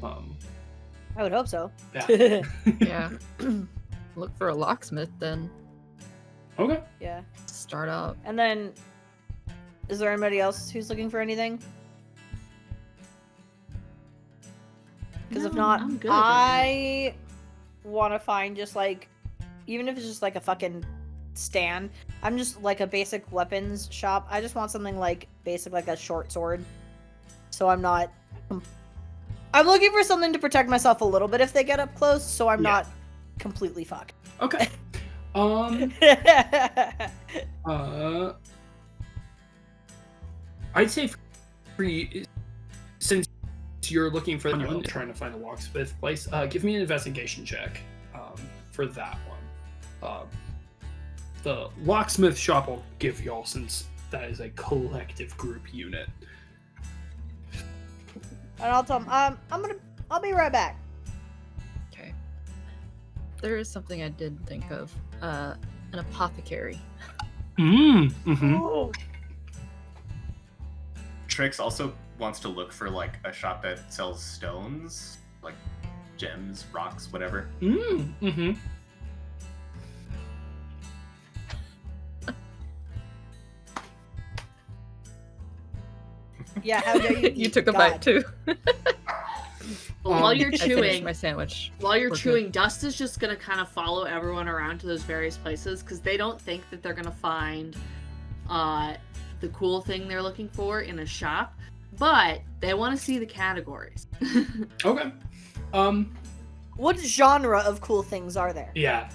D: I would hope so.
A: Yeah.
E: Yeah. Look for a locksmith then.
A: Okay.
D: Yeah.
E: Start out.
D: And then, is there anybody else who's looking for anything? Because if
C: No,
D: not,
C: I'm good.
D: I want to find just like, even if it's just like a fucking stand. I'm just like a basic weapons shop. I just want something like basic, like a short sword. So I'm not. I'm looking for something to protect myself a little bit if they get up close, so I'm
A: Yeah.
D: not completely fucked.
A: Okay. I'd say for you, since you're looking for anyone trying to find a locksmith place, give me an investigation check for that one. The locksmith shop will give y'all, since that is a collective group unit.
D: And I'll tell them, I'll be right back.
E: Okay. There is something I did think of. An apothecary.
A: Mm-hmm.
D: Oh.
B: Trix also wants to look for like a shop that sells stones, like gems, rocks, whatever.
A: Mm-hmm.
D: Yeah, how dare you?
E: You
D: eat
E: took a
D: God.
E: bite too.
C: While you're
E: I finished
C: chewing,
E: my sandwich.
C: while you're
E: We're good.
C: chewing, Dust is just gonna kind of follow everyone around to those various places because they don't think that they're gonna find the cool thing they're looking for in a shop, but they want to see the categories.
A: Okay.
D: What genre of cool things are there?
A: Yeah.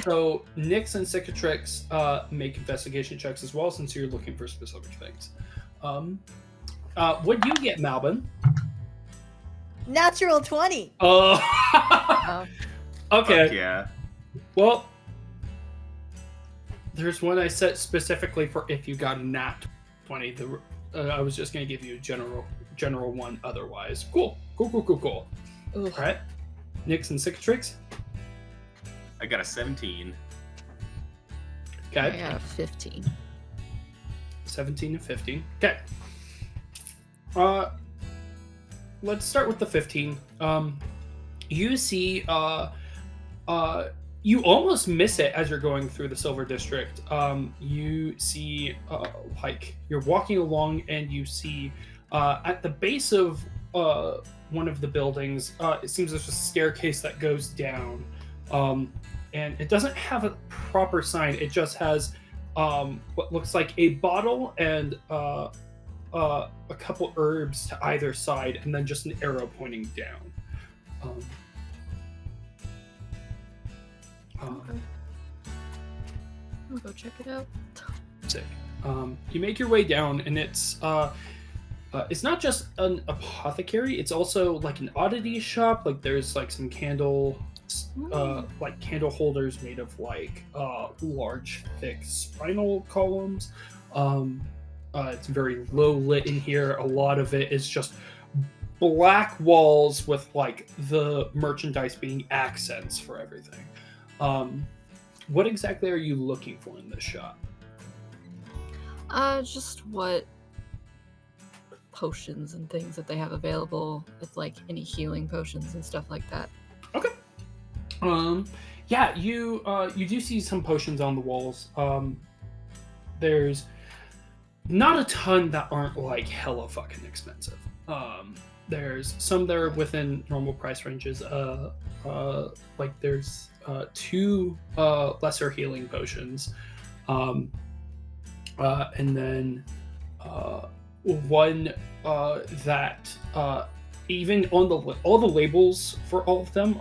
A: So Nyx and Cicatrix make investigation checks as well, since you're looking for specific things. What do you get, Malvin?
D: Natural 20.
E: Oh,
A: Okay.
B: Fuck yeah.
A: Well, there's one I set specifically for if you got a nat 20. I was just gonna give you a general one otherwise. Cool.
E: ooh.
A: All right. Nyx and Cicatrix.
B: I got a 17.
E: I
A: Okay.
E: got a 15.
A: 17 and 15. Okay. Let's start with the 15. You see, you almost miss it as you're going through the Silver District. You see, like, you're walking along and you see, at the base of one of the buildings, it seems there's a staircase that goes down. And it doesn't have a proper sign. It just has what looks like a bottle and a couple herbs to either side, and then just an arrow pointing down.
E: Okay. I'll go check it out.
A: Sick. You make your way down, and it's not just an apothecary. It's also like an oddity shop. Like there's like some candle holders made of like large, thick spinal columns. It's very low lit in here. A lot of it is just black walls with like the merchandise being accents for everything. What exactly are you looking for in this shop?
E: Just what potions and things that they have available, if like any healing potions and stuff like that.
A: Okay. Yeah, you do see some potions on the walls. There's not a ton that aren't like hella fucking expensive. There's some that are within normal price ranges. Like there's 2 lesser healing potions, and then one that even on all the labels for all of them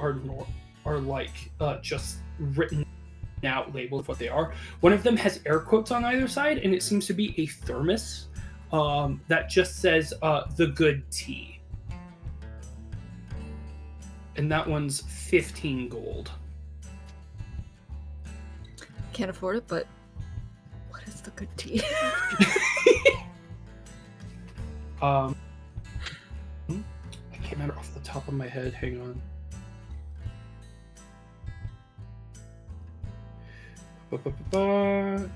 A: are like just written out labeled what they are. One of them has air quotes on either side, and it seems to be a thermos that just says the good tea. And that one's 15 gold.
E: Can't afford it, but what is the good tea?
A: I can't remember off the top of my head. Hang on.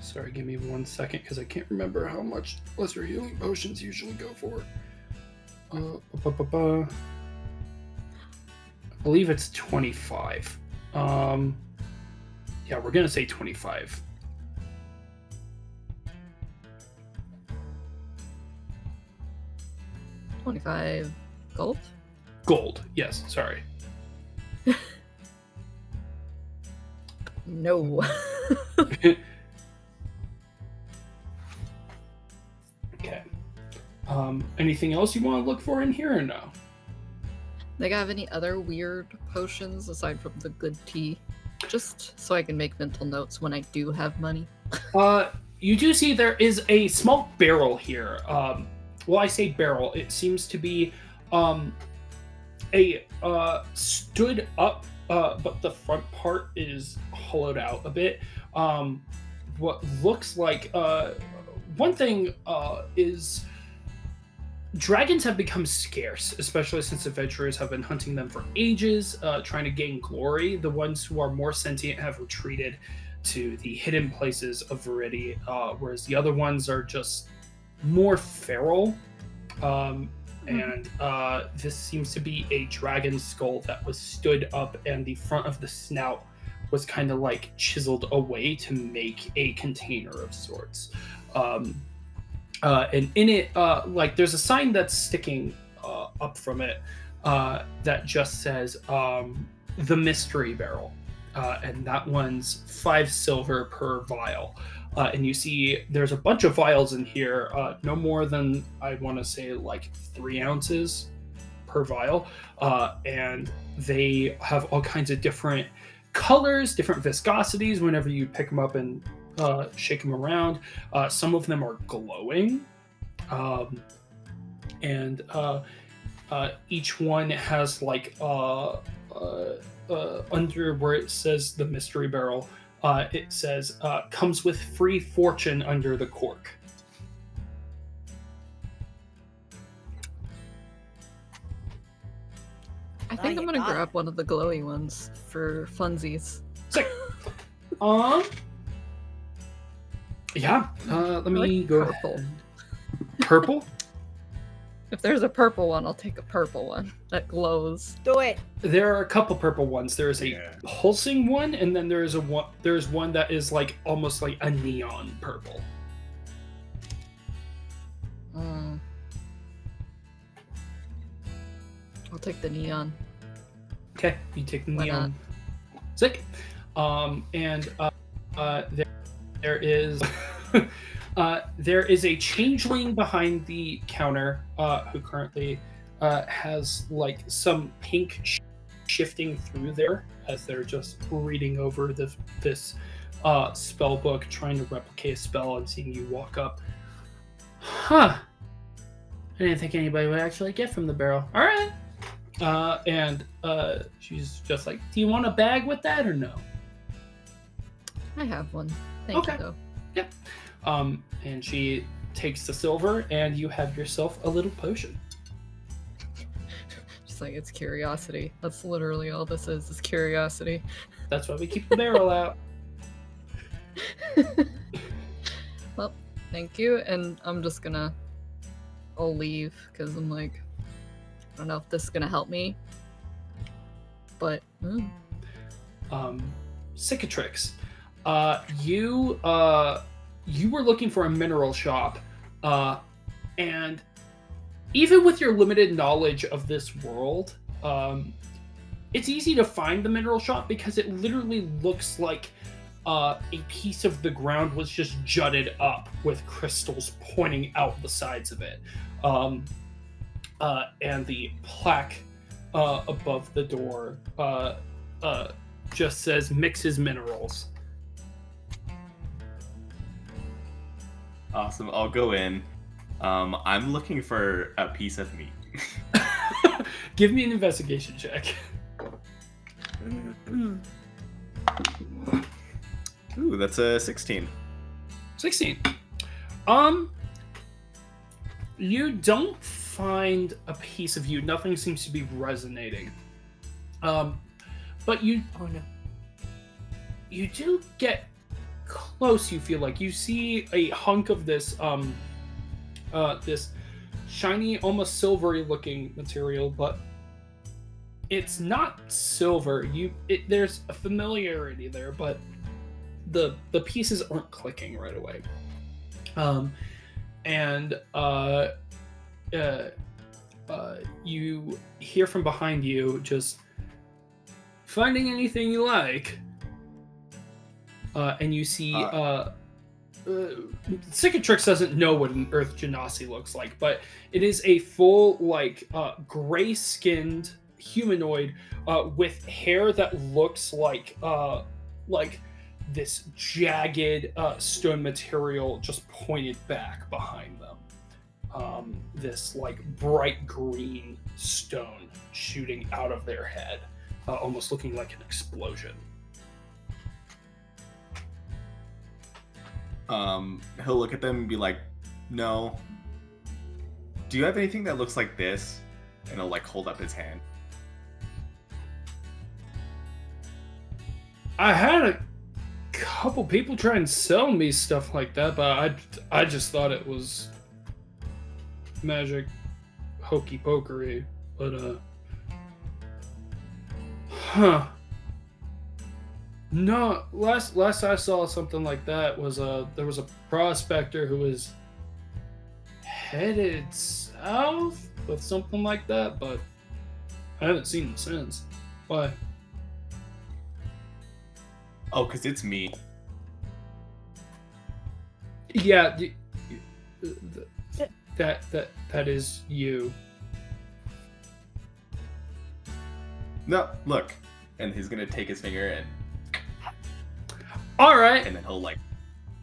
A: Sorry, give me 1 second because I can't remember how much lesser healing potions usually go for. I believe it's 25. Yeah, we're gonna say 25.
E: $25 gold?
A: Gold, yes, sorry.
E: No.
A: Okay. Anything else you want to look for in here or no?
E: They have any other weird potions aside from the good tea? Just so I can make mental notes when I do have money.
A: You do see there is a small barrel here. Well, I say barrel. It seems to be a stood up, but the front part is hollowed out a bit. What looks like one thing is dragons have become scarce, especially since adventurers have been hunting them for ages, trying to gain glory. The ones who are more sentient have retreated to the hidden places of Viridi, whereas the other ones are just more feral. And this seems to be a dragon skull that was stood up, and the front of the snout was kind of like chiseled away to make a container of sorts. And in it, like there's a sign that's sticking up from it that just says the mystery barrel. And that one's 5 silver per vial. And you see there's a bunch of vials in here, no more than, I want to say, like 3 ounces per vial. And they have all kinds of different colors, different viscosities whenever you pick them up and shake them around. Some of them are glowing. And each one has like under where it says the mystery barrel, it says comes with free fortune under the cork.
E: I think I'm gonna grab one of the glowy ones for funsies.
A: Sick. Yeah. Let me go
E: purple.
A: ahead. Purple?
E: If there's a purple one, I'll take a purple one that glows.
D: Do it.
A: There are a couple purple ones. There is a pulsing one, and then there's one that is like almost like a neon purple.
E: I'll take the neon.
A: Okay, you take the
E: Why
A: neon. Sick. And there is there is a changeling behind the counter who currently has like some pink shifting through there as they're just reading over this spell book, trying to replicate a spell, and seeing you walk up. Huh. I didn't think anybody would actually get from the barrel. All right. And she's just like, do you want a bag with that or no?
E: I have one. Thank you, though.
A: Yep. And she takes the silver, and you have yourself a little potion.
E: Just like, it's curiosity. That's literally all this is curiosity.
A: That's why we keep the barrel out.
E: Well, thank you, and I'm just gonna... I'll leave, because I'm like... I don't know if this is gonna help me, but...
A: Cicatrix. You were looking for a mineral shop, and even with your limited knowledge of this world, it's easy to find the mineral shop because it literally looks like a piece of the ground was just jutted up with crystals pointing out the sides of it. And the plaque above the door just says mixes minerals.
B: Awesome. I'll go in. I'm looking for a piece of meat.
A: Give me an investigation check.
B: Ooh, that's a 16.
A: 16. You don't find a piece of you. Nothing seems to be resonating. But you...
D: Oh no.
A: You do get close, you feel like you see a hunk of this this shiny, almost silvery looking material, but it's not silver. There's a familiarity there, but the pieces aren't clicking right away. And you hear from behind you, just finding anything you like, and you see Cicatrix doesn't know what an Earth Genasi looks like, but it is a full, like, gray-skinned humanoid with hair that looks like this jagged stone material just pointed back behind them. This, like, bright green stone shooting out of their head, almost looking like an explosion.
B: He'll look at them and be like, no. Do you have anything that looks like this? And he'll, like, hold up his hand.
A: I had a couple people try and sell me stuff like that, but I just thought it was magic hokey pokery. But no, last I saw something like that was there was a prospector who was headed south with something like that, but I haven't seen him since. Why?
B: Oh, because it's me.
A: Yeah, that is you.
B: No, look. And he's gonna take his finger and
A: all right,
B: and then he'll, like,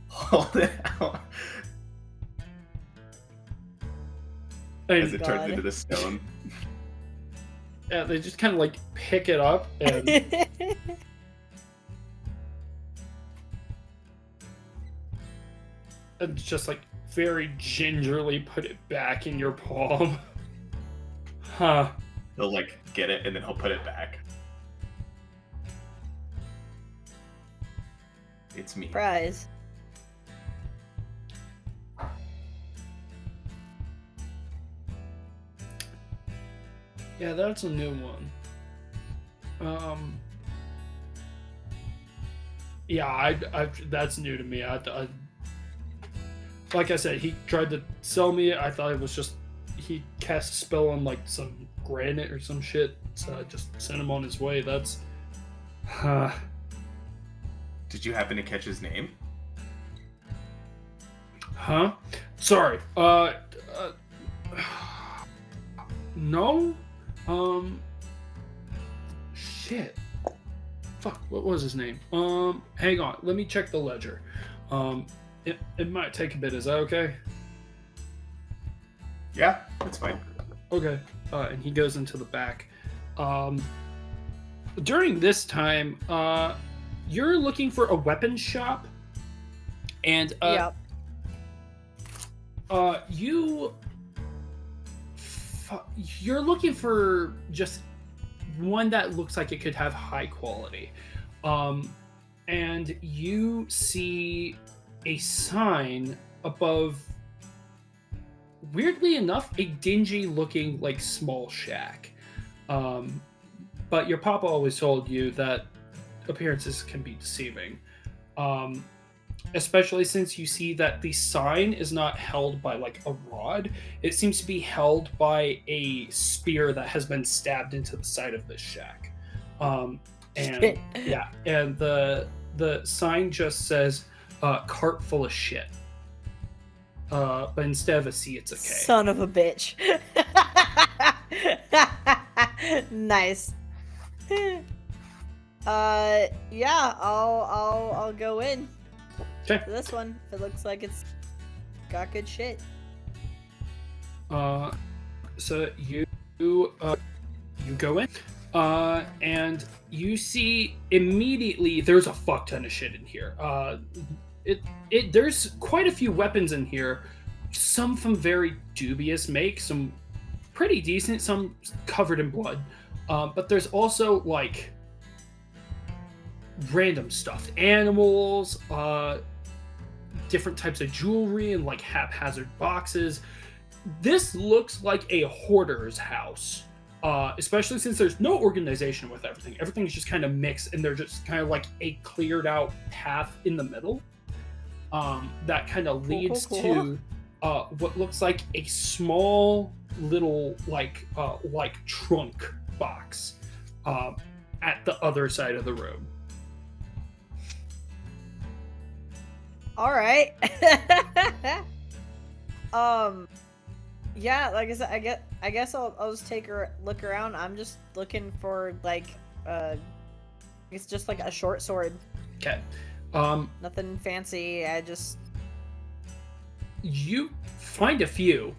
B: hold it out as it turns into the stone.
A: Yeah, they just kind of, like, pick it up and and just, like, very gingerly put it back in your palm. Huh.
B: He'll, like, get it and then he'll put it back. It's me.
D: Surprise.
A: Yeah, that's a new one. Yeah, I that's new to me. I like I said, he tried to sell me it. I thought it was just he cast a spell on, like, some granite or some shit, so I just sent him on his way. That's
B: Did you happen to catch his name?
A: Huh? Sorry. No. Shit. Fuck. What was his name? Hang on. Let me check the ledger. It might take a bit. Is that okay?
B: Yeah, that's fine.
A: Okay. And he goes into the back. During this time, you're looking for a weapons shop, and
D: Yep.
A: You're looking for just one that looks like it could have high quality, and you see a sign above, weirdly enough, a dingy looking, like, small shack, but your papa always told you that appearances can be deceiving, especially since you see that the sign is not held by, like, a rod. It seems to be held by a spear that has been stabbed into the side of this shack, and yeah, and the sign just says cart full of shit, but instead of a C, it's a K.
D: Son of a bitch. Nice. Yeah, I'll go in.
A: Okay.
D: For this one, it looks like it's got good shit.
A: So you go in, and you see immediately there's a fuck ton of shit in here. There's quite a few weapons in here, some from very dubious make, some pretty decent, some covered in blood. But there's also, like, random stuffed animals, different types of jewelry and like haphazard boxes. This looks like a hoarder's house, especially since there's no organization with everything. Everything's just kind of mixed, and they're just kind of like a cleared out path in the middle that kind of leads to what looks like a small little like trunk box at the other side of the room.
D: All right. Yeah, like I said, I guess I'll just take a look around. I'm just looking for like it's just like a short sword.
A: Okay.
D: Nothing fancy.
A: You find a few.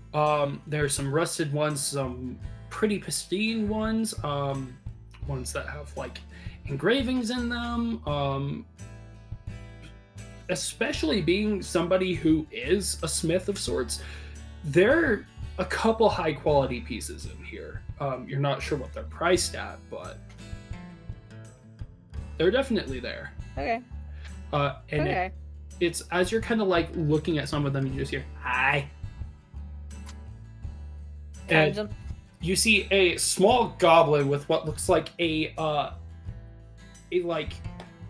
A: There's some rusted ones, some pretty pristine ones, ones that have like engravings in them. Especially being somebody who is a smith of sorts, there are a couple high quality pieces in here. You're not sure what they're priced at, but they're definitely there.
D: Okay.
A: And
D: okay.
A: It's as you're kind of like looking at some of them, you just hear "hi," and you see a small goblin with what looks like a like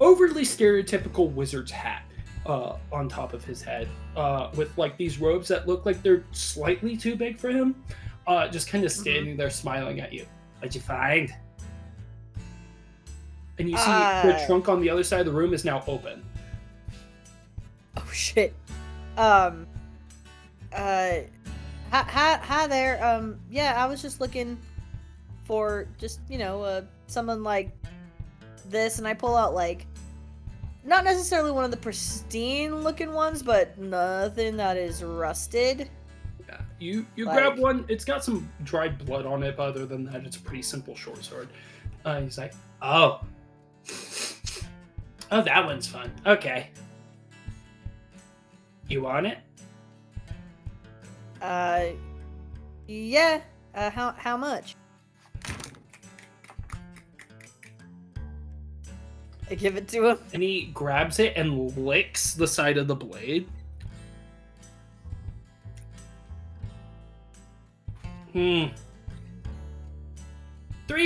A: overly stereotypical wizard's hat on top of his head, with like these robes that look like they're slightly too big for him, just kind of standing there smiling at you. What'd you find? And you see the trunk on the other side of the room is now open.
D: Oh shit. Hi there. Yeah, I was just looking for just, someone like this, and I pull out like not necessarily one of the pristine looking ones, but nothing that is rusted.
A: Yeah, you grab one. It's got some dried blood on it, but other than that, it's a pretty simple short sword. He's like, oh, that one's fun. Okay. You want it?
D: Yeah. How much? I give it to him.
A: And he grabs it and licks the side of the blade. 3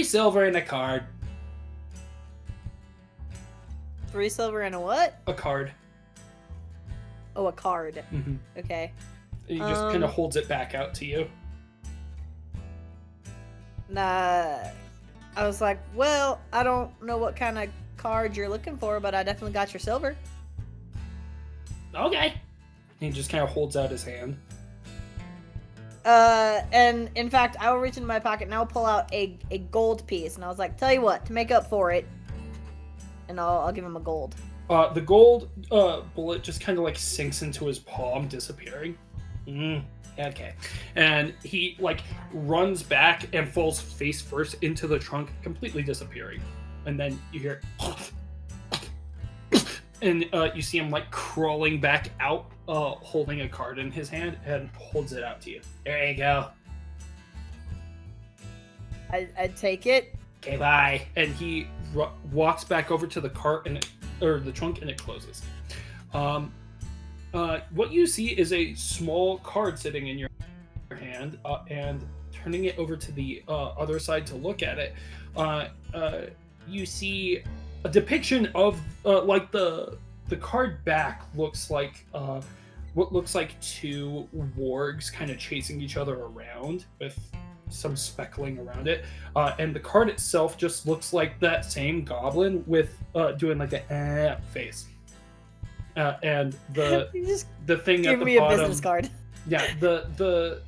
A: silver and a card.
D: 3 silver and a what?
A: A card.
D: Oh, a card.
A: Mm-hmm.
D: Okay.
A: He just kind of holds it back out to you.
D: Nah. I was like, well, I don't know what kind of card you're looking for, but I definitely got your silver.
A: Okay. He just kind of holds out his hand.
D: And in fact, I will reach into my pocket and I'll pull out a gold piece, and I was like, tell you what, to make up for it, and I'll give him a gold.
A: The gold bullet just kind of like sinks into his palm, disappearing. Okay. And he like runs back and falls face first into the trunk, completely disappearing. And then you hear and you see him like crawling back out, holding a card in his hand, and holds it out to you. There you go.
D: I take it.
A: Okay, bye. And he walks back over to the cart or the trunk, and it closes. What you see is a small card sitting in your hand, and turning it over to the other side to look at it, you see a depiction of like the card back looks like what looks like 2 wargs kind of chasing each other around with some speckling around it, and the card itself just looks like that same goblin with doing like the face, and the thing
D: give
A: at the
D: me
A: bottom,
D: a business card.
A: Yeah, the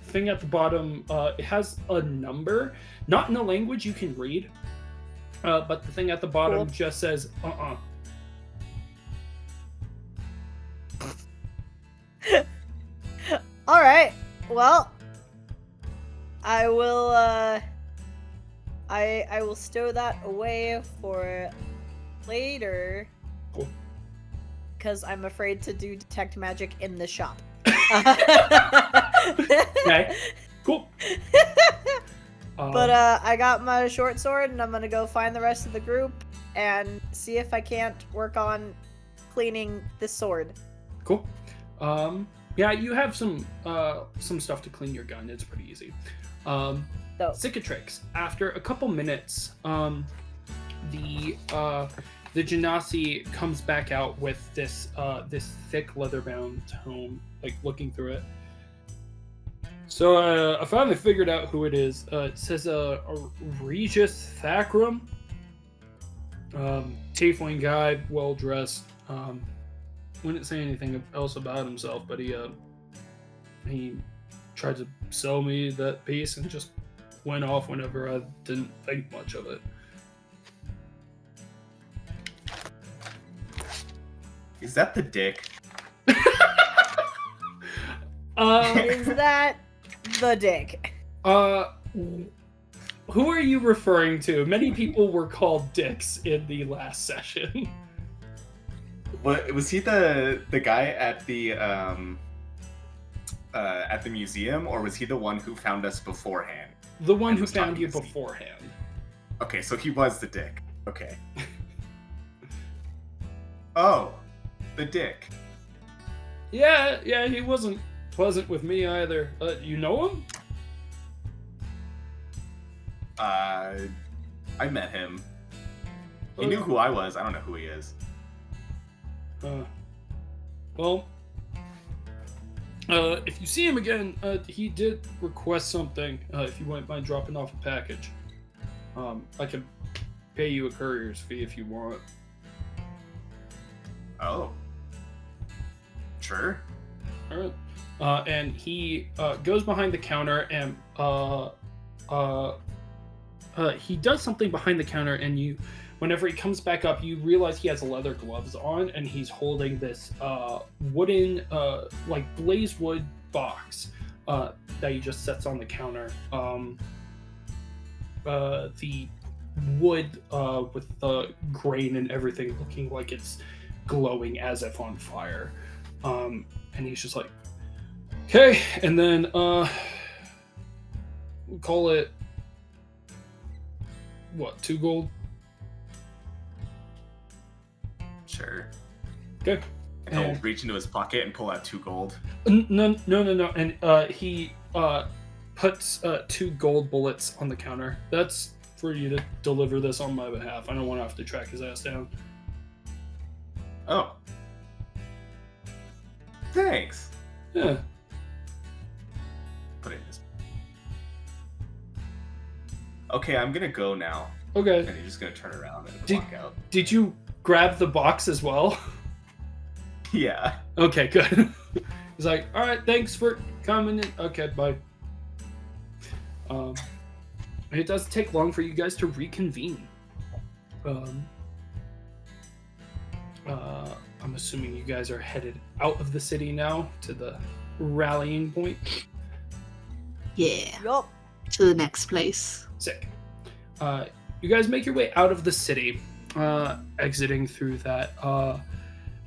A: thing at the bottom, it has a number, not in a language you can read, but the thing at the bottom just says
D: All right. Well, I will I will stow that away for later.
A: Cool.
D: Because I'm afraid to do detect magic in the shop.
A: Okay. Cool.
D: But I got my short sword, and I'm gonna go find the rest of the group and see if I can't work on cleaning this sword.
A: Cool. Yeah, you have some stuff to clean your gun. It's pretty easy. Cicatrix. After a couple minutes, the genasi comes back out with this thick leather-bound tome, like looking through it. So I finally figured out who it is. It says Regis Thakram. Tiefling guy, well dressed. Wouldn't say anything else about himself, but he tried to sell me that piece and just went off whenever I didn't think much of it.
B: Is that the dick?
D: Is that the dick?
A: Who are you referring to? Many people were called dicks in the last session.
B: What was he the guy at the museum, or was he the one who found us beforehand?
A: The one who found you beforehand.
B: Okay, so he was the dick. Okay. Oh, the dick.
A: Yeah, he wasn't pleasant with me either. You know him?
B: I met him. He knew who I was. I don't know who he is.
A: Well, if you see him again, he did request something. If you wouldn't mind dropping off a package, I can pay you a courier's fee if you want.
B: Oh, sure.
A: All right. And he goes behind the counter and he does something behind the counter, and whenever he comes back up, you realize he has leather gloves on, and he's holding this wooden, like blaze wood box that he just sets on the counter. The wood with the grain and everything looking like it's glowing as if on fire. And he's just like, okay, and then we'll call it, what, 2 gold?
B: Sure.
A: Okay.
B: And he'll reach into his pocket and pull out 2 gold.
A: No. And he puts 2 gold bullets on the counter. That's for you to deliver this on my behalf. I don't want to have to track his ass down.
B: Oh. Thanks.
A: Yeah.
B: Put it in his... Okay, I'm gonna go now.
A: Okay.
B: And he's just gonna turn around and walk out.
A: Did you grab the box as well?
B: Yeah.
A: Okay, good. He's like, all right, thanks for coming in. Okay, bye. It doesn't take long for you guys to reconvene. I'm assuming you guys are headed out of the city now to the rallying point.
C: Yeah.
D: Yup.
C: To the next place.
A: Sick. You guys make your way out of the city, exiting through that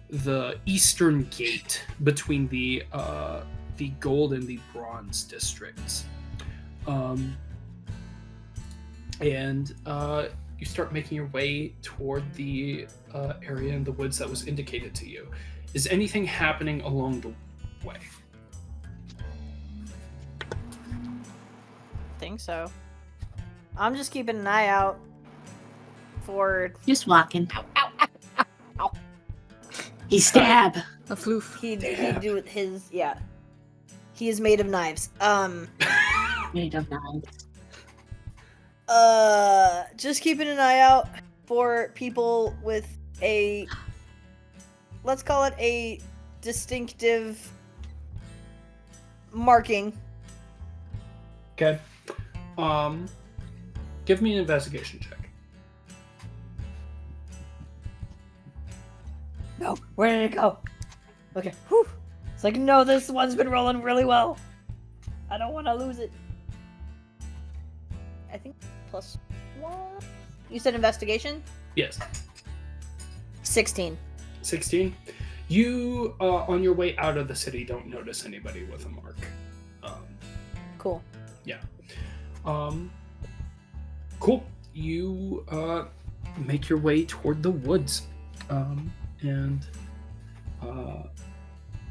A: the eastern gate between the gold and the bronze districts, and you start making your way toward the area in the woods that was indicated to you. Is anything happening along the way?
D: Think so. I'm just keeping an eye out for...
C: Just walking.
D: Ow, ow, ow, ow, ow.
C: He stab.
E: A floof.
D: He'd do with his... Yeah. He is made of knives.
C: Made of knives.
D: Just keeping an eye out for people with a... Let's call it a distinctive marking.
A: Okay. Give me an investigation check.
D: No, where did it go? Okay, whew. It's like, no, this one's been rolling really well. I don't want to lose it. I think +1. You said investigation?
A: Yes.
D: 16.
A: 16. You, on your way out of the city, don't notice anybody with a mark.
D: Cool.
A: Yeah. Cool. You make your way toward the woods. And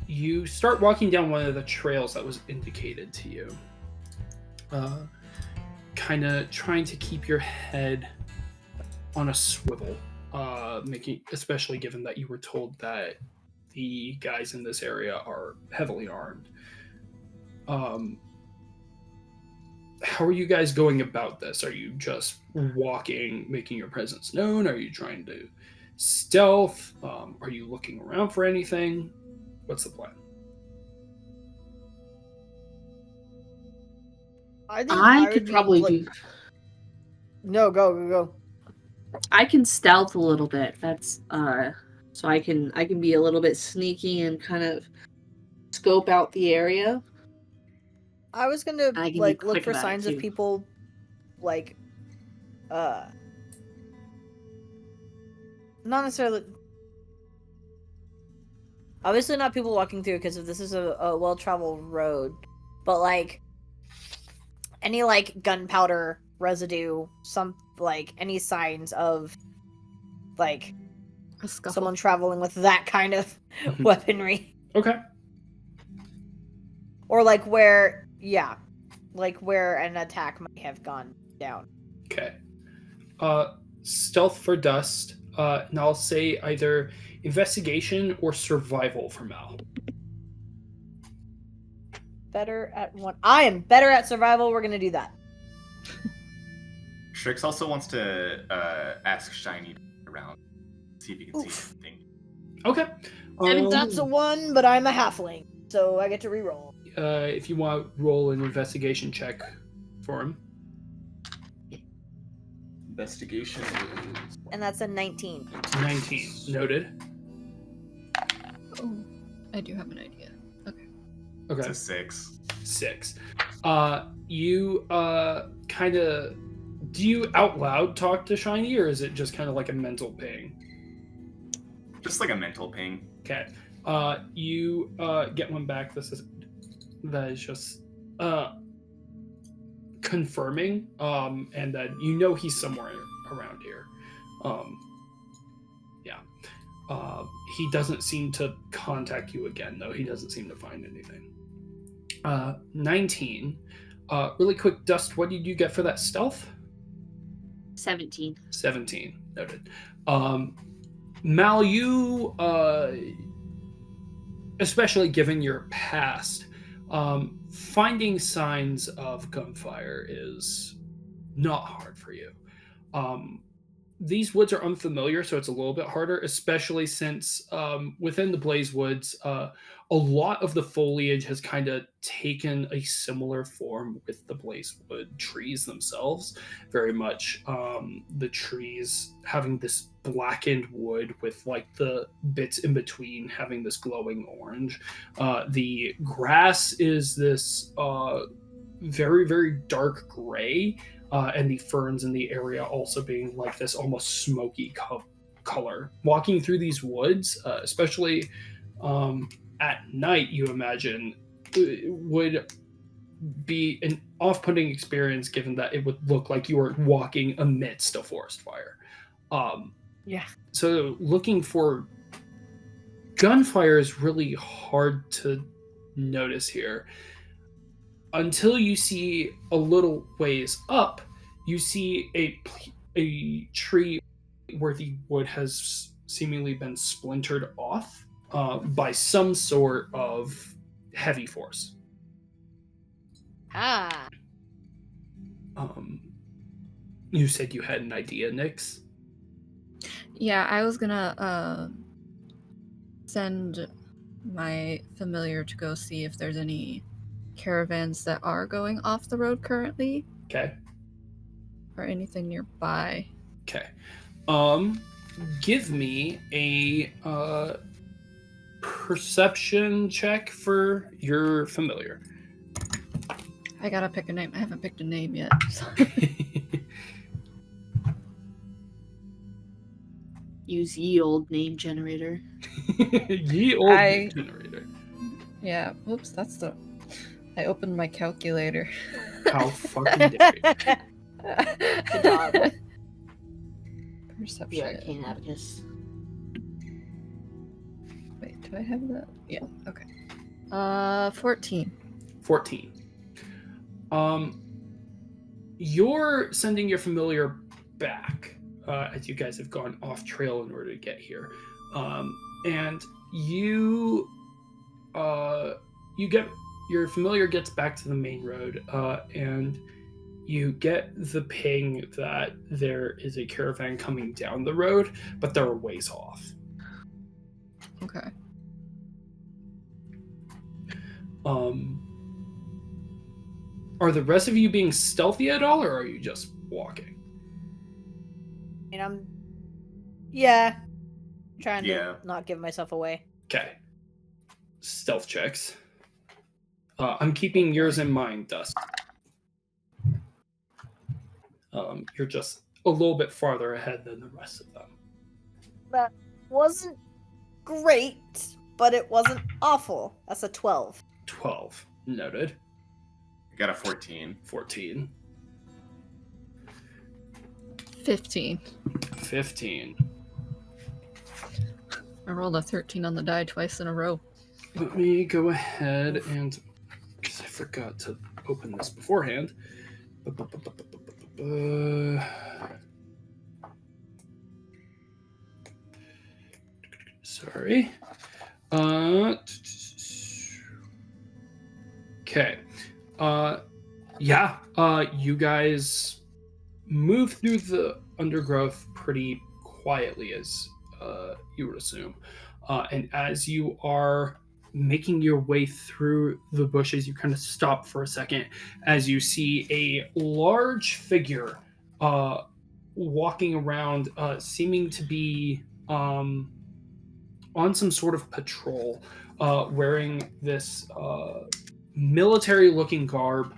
A: you start walking down one of the trails that was indicated to you. Kind of trying to keep your head on a swivel, especially given that you were told that the guys in this area are heavily armed. How are you guys going about this? Are you just walking, making your presence known? Are you trying to stealth? Are you looking around for anything? What's the plan?
C: I could probably do.
D: No, go.
C: I can stealth a little bit. That's so I can be a little bit sneaky and kind of scope out the area.
D: I was gonna like look for signs of
C: too.
D: people, like, not necessarily. Obviously, not people walking through because this is a well-traveled road, but like any like gunpowder residue, any signs of like
E: A scuffle.
D: someone traveling with that kind of weaponry,
A: Okay.
D: or like where an attack might have gone down.
A: Okay. Stealth for Dust, and I'll say either investigation or survival for Mal.
D: Better at one. I am better at survival. We're gonna do that.
B: Strix also wants to ask Shiny around, see if he can
D: Oof.
B: see anything.
A: Okay.
D: And that's a 1, but I'm a halfling, so I get to reroll.
A: If you want, roll an investigation check for him.
B: Investigation is...
D: And that's a 19.
A: 19. Noted.
E: Oh, I do have an idea. Okay.
A: Okay.
B: It's a 6.
A: 6. You kind of... Do you out loud talk to Shiny, or is it just kind of like a mental ping?
B: Just like a mental ping.
A: Okay. You get one back. That is just confirming, and that you know he's somewhere around here. He doesn't seem to contact you again, though. He doesn't seem to find anything. 19. Really quick, Dust, what did you get for that stealth?
C: 17.
A: 17. Noted. Mal, you, especially given your past, finding signs of gunfire is not hard for you. These woods are unfamiliar, so it's a little bit harder, especially since within the Blaze Woods, a lot of the foliage has kind of taken a similar form with the Blazewood trees themselves. Very much the trees having this blackened wood with like the bits in between having this glowing orange. The grass is this very, very dark gray, and the ferns in the area also being like this almost smoky color. Walking through these woods, especially at night, you imagine would be an off-putting experience, given that it would look like you were walking amidst a forest fire.
D: Yeah.
A: So looking for gunfire is really hard to notice here. Until you see a little ways up, you see a tree where the wood has seemingly been splintered off by some sort of heavy force.
D: Ah.
A: You said you had an idea, Nyx?
E: Yeah, I was gonna send my familiar to go see if there's any caravans that are going off the road currently.
A: Okay.
E: Or anything nearby.
A: Okay. Give me a perception check for your familiar.
E: I gotta pick a name. I haven't picked a name yet.
C: Use ye old name generator.
A: Ye old name generator.
E: Yeah, oops, that's the... I opened my calculator.
A: How fucking dare you.
D: Good job.
E: Perception.
C: Yeah, Arcane Abacus.
E: Wait, do I have that? Yeah, okay. 14.
A: 14. You're sending your familiar back as you guys have gone off trail in order to get here, and you get your familiar gets back to the main road, and you get the ping that there is a caravan coming down the road, but they're a ways off.
E: Okay.
A: Are the rest of you being stealthy at all, or are you just walking?
D: And I'm trying to
B: Yeah.
D: not give myself away.
A: Okay. Stealth checks. I'm keeping yours in mind, Dust. You're just a little bit farther ahead than the rest of them.
D: That wasn't great, but it wasn't awful. That's a 12.
A: 12. Noted.
B: I got a 14.
A: 14.
E: 15.
A: 15.
E: I rolled a 13 on the die twice in a row.
A: Let me go ahead and, because I forgot to open this beforehand. Sorry. Okay. You guys move through the undergrowth pretty quietly, as you would assume. And as you are making your way through the bushes, you kind of stop for a second as you see a large figure walking around, seeming to be on some sort of patrol, wearing this military-looking garb,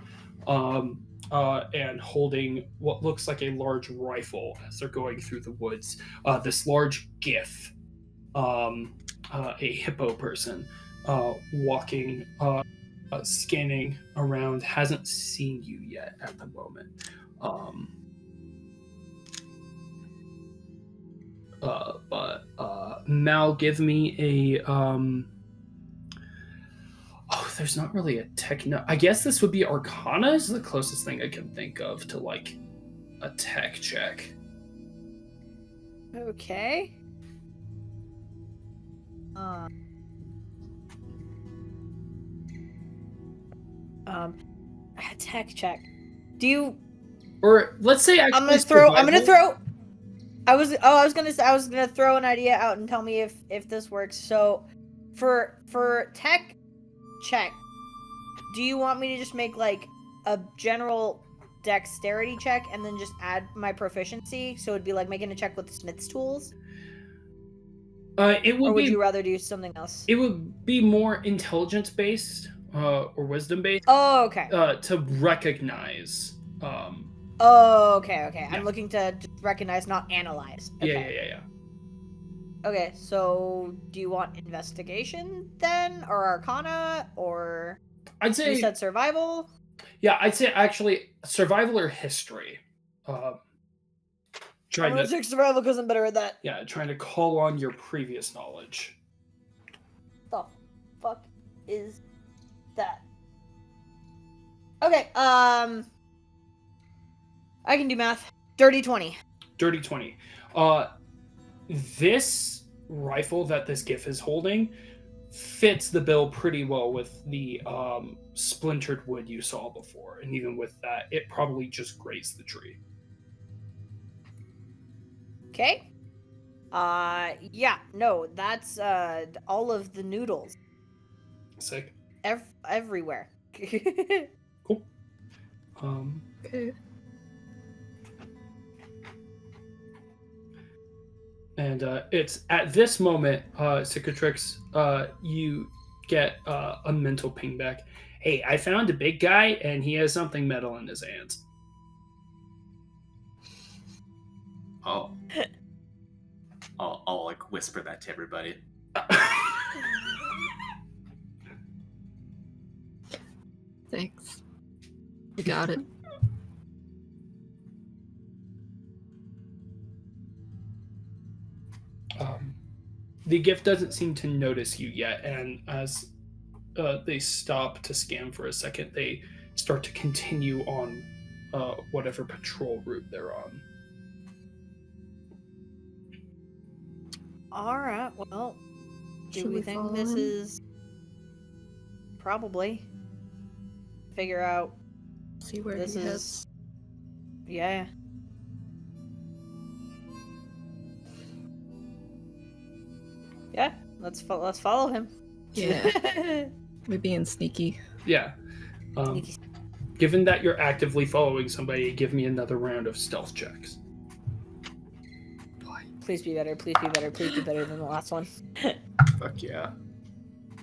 A: and holding what looks like a large rifle as they're going through the woods. This large gif, a hippo person, walking, scanning around, hasn't seen you yet at the moment. Mal, give me a there's not really a techno. I guess this would be Arcana is the closest thing I can think of to like a tech check.
D: Okay. A tech check. Do you?
A: Or let's say
D: I'm gonna throw. I was gonna throw an idea out and tell me if this works. So, for tech check, do you want me to just make like a general dexterity check and then just add my proficiency? So it'd be like making a check with Smith's tools.
A: Or
D: would you rather do something else?
A: It would be more intelligence based, or wisdom based.
D: Oh, okay.
A: To recognize.
D: Oh, okay.
A: Yeah.
D: I'm looking to just recognize, not analyze. Okay.
A: Yeah.
D: Okay, so do you want investigation then, or Arcana, or
A: I'd say
D: you said survival?
A: Yeah, I'd say actually survival or history.
D: I'm gonna take survival because I'm better at that.
A: Yeah, trying to call on your previous knowledge.
D: The fuck is that? Okay, I can do math. Dirty 20.
A: Dirty 20. This rifle that this GIF is holding fits the bill pretty well with the splintered wood you saw before, and even with that, it probably just grazed the tree.
D: Okay. Yeah, no, that's all of the noodles.
A: Sick.
D: Everywhere.
A: Cool.
E: Okay.
A: And it's at this moment, Cicatrix, you get a mental ping back. Hey, I found a big guy, and he has something metal in his hands.
B: Oh. I'll like whisper that to everybody.
E: Thanks. You got it.
A: The gift doesn't seem to notice you yet, and as they stop to scan for a second, they start to continue on whatever patrol route they're on.
D: All right. Well, do
E: Should
D: we
E: we
D: think
E: follow
D: this
E: him?
D: is probably figure out
E: See where
D: this
E: he
D: is?
E: heads.
D: Yeah. Yeah. Let's follow him.
E: Yeah. We're being sneaky.
A: Yeah.
D: Sneaky.
A: Given that you're actively following somebody, give me another round of stealth checks.
D: Please be better. Please be better. Please be better than the last one.
B: Fuck yeah.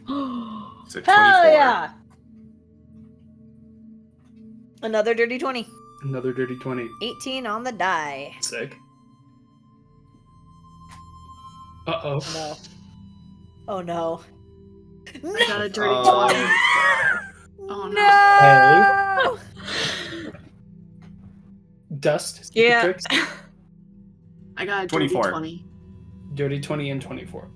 E: Oh,
B: It's a 24.
D: Hell yeah! Another dirty 20.
A: Another dirty 20.
D: 18 on the die.
A: Sick. Uh-oh.
D: No. Oh no.
C: I got a dirty 20. Oh no.
D: No!
A: Dust.
C: Yeah.
A: Tricks.
C: I got a dirty
B: 24.
C: 20.
A: Dirty 20 and 24.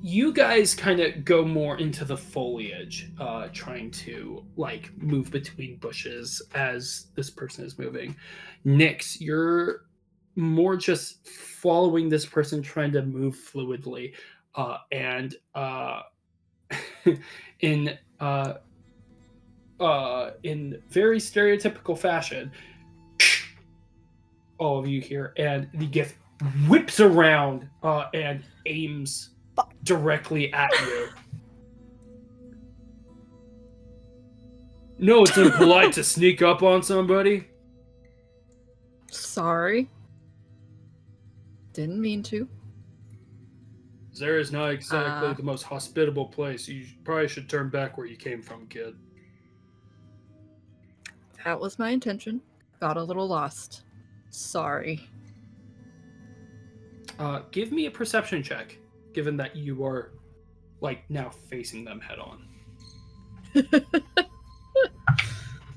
A: You guys kind of go more into the foliage, trying to like move between bushes as this person is moving. Nix, you're more just following this person trying to move fluidly, and in very stereotypical fashion, all of you here, and the gift whips around and aims directly at you. No, it's impolite to sneak up on somebody.
E: sorry. Didn't mean to.
A: Zara is not exactly the most hospitable place. You probably should turn back where you came from, kid.
E: That was my intention. Got a little lost. Sorry.
A: Give me a perception check, given that you are, like, now facing them head on.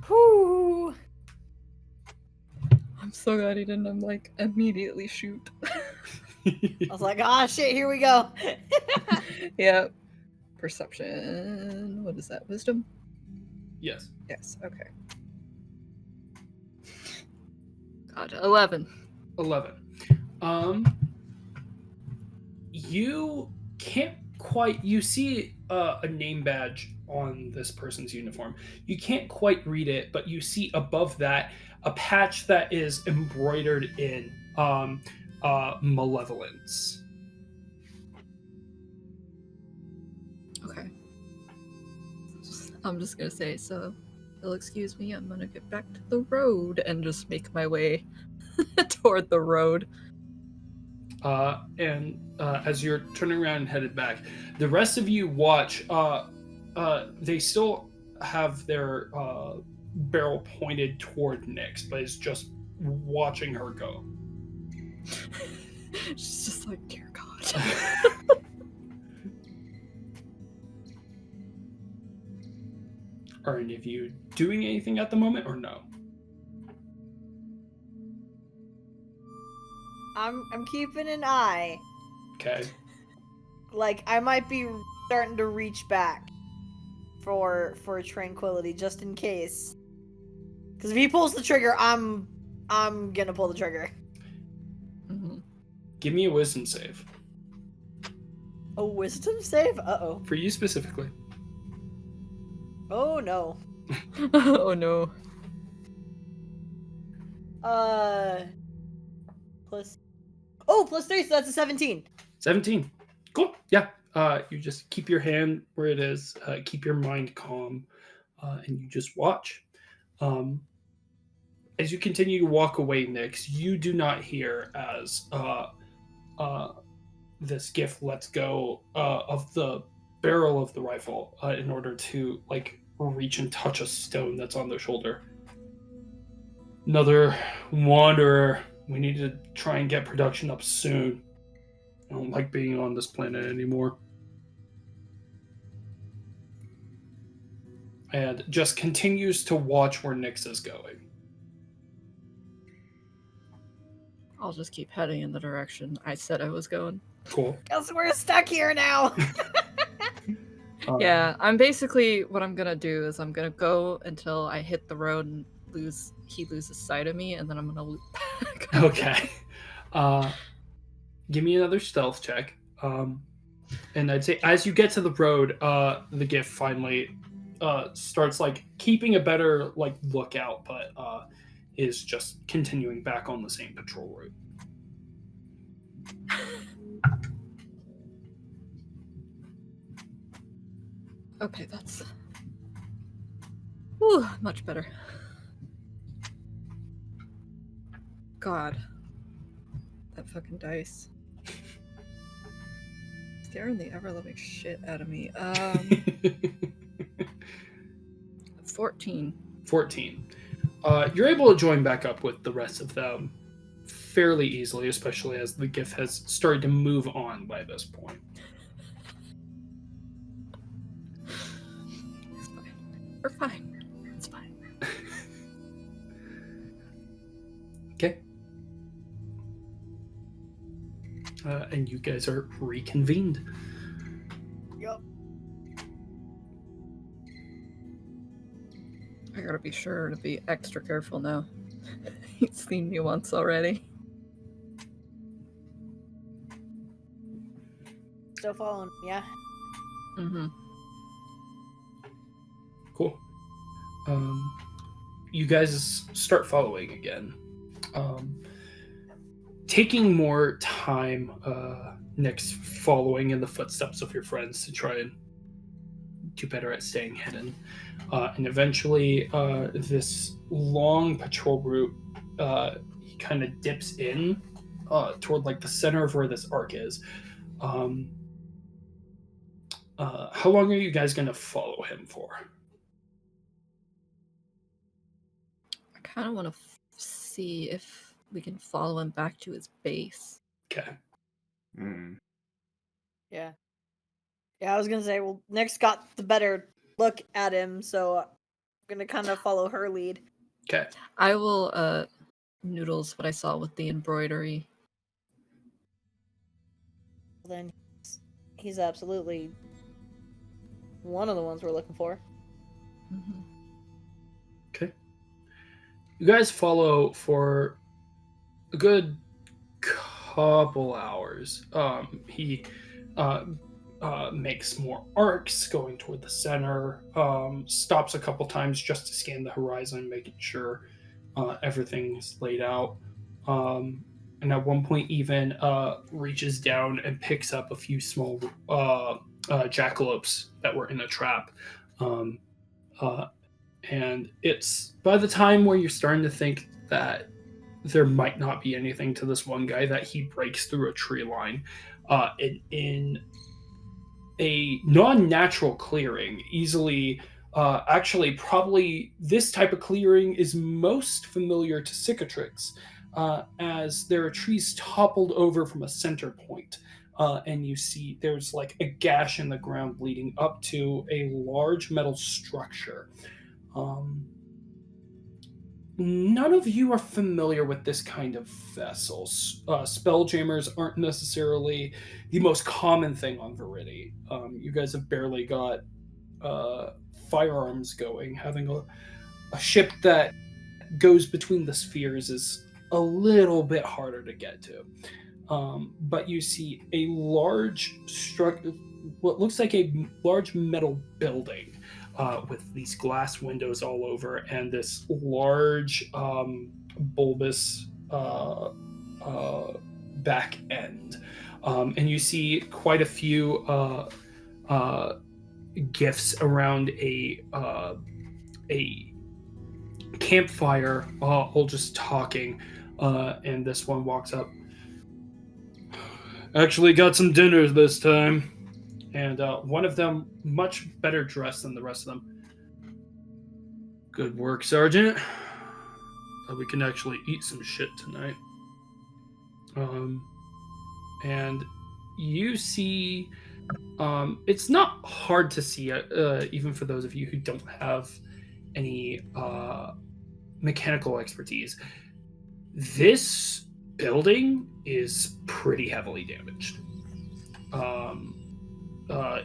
D: Whew.
E: I'm so glad he didn't, like, immediately shoot.
D: I was like, ah, shit, here we go.
E: Yep. Perception. What is that? Wisdom?
A: Yes.
E: Yes, okay. God, 11.
A: 11. You can't quite... You see a name badge on this person's uniform. You can't quite read it, but you see above that a patch that is embroidered in malevolence.
E: Okay. I'm just gonna say, so you'll excuse me, I'm gonna get back to the road and just make my way toward the road.
A: And as you're turning around and headed back, the rest of you watch. They still have their barrel pointed toward Nyx, but it's just watching her go.
E: She's just like, dear God.
A: Are any of you doing anything at the moment, or no?
D: I'm keeping an eye.
A: Okay.
D: Like, I might be starting to reach back for tranquility, just in case. Because if he pulls the trigger, I'm gonna pull the trigger.
E: Mhm.
A: Give me a wisdom save.
D: A wisdom save? Uh-oh.
A: For you specifically.
D: Oh, no.
E: Oh no.
D: Plus 3, so that's a 17.
A: 17. Cool. Yeah. You just keep your hand where it is. Keep your mind calm. And you just watch. As you continue to walk away, Nyx, you do not hear as this gift lets go of the barrel of the rifle in order to like reach and touch a stone that's on their shoulder. Another wanderer. We need to try and get production up soon. I don't like being on this planet anymore. And just continues to watch where Nyx is going.
E: I'll just keep heading in the direction I said I was going.
A: Cool.
D: Guess we're stuck here now.
E: Yeah, I'm basically, what I'm gonna do is I'm gonna go until I hit the road and he loses sight of me, and then I'm gonna loop back.
A: Okay. Give me another stealth check. And I'd say as you get to the road, the gift finally starts like keeping a better like lookout, but is just continuing back on the same patrol route.
E: Okay, that's whew, much better. God. That fucking dice. Scaring the ever-loving shit out of me. 14.
A: 14. You're able to join back up with the rest of them fairly easily, especially as the gift has started to move on by this point.
E: It's fine. We're fine. It's fine.
A: Okay. And you guys are reconvened.
D: Yup.
E: I gotta be sure to be extra careful now. He's seen me once already.
D: Still following, yeah.
E: Mm-hmm.
A: Cool. You guys start following again. Taking more time next following in the footsteps of your friends to try and do better at staying hidden. And eventually this long patrol route kind of dips in toward like the center of where this arc is. How long are you guys going to follow him for?
E: I kind of want to see if we can follow him back to his base.
A: Okay.
D: Yeah. Yeah, I was gonna say, well, Nick's got the better look at him, so I'm gonna kind of follow her lead.
A: Okay.
E: I will noodles what I saw with the embroidery.
D: Then he's absolutely one of the ones we're looking for.
E: Mm-hmm.
A: Okay. You guys follow for a good couple hours. He makes more arcs going toward the center, stops a couple times just to scan the horizon, making sure everything's laid out. And at one point even reaches down and picks up a few small jackalopes that were in a trap. And it's by the time where you're starting to think that there might not be anything to this one guy that he breaks through a tree line in a non-natural clearing, easily actually probably this type of clearing is most familiar to cicatrix, as there are trees toppled over from a center point, and you see there's like a gash in the ground leading up to a large metal structure. None of you are familiar with this kind of vessels. Spelljammers aren't necessarily the most common thing on Viridi. You guys have barely got firearms going. Having a ship that goes between the spheres is a little bit harder to get to. But you see a large what looks like a large metal building with these glass windows all over and this large bulbous back end. And you see quite a few gifts around a campfire, all just talking. And this one walks up. Actually got some dinner this time. And one of them, much better dressed than the rest of them. Good work, Sergeant. We can actually eat some shit tonight. And you see, it's not hard to see, even for those of you who don't have any mechanical expertise. This building is pretty heavily damaged.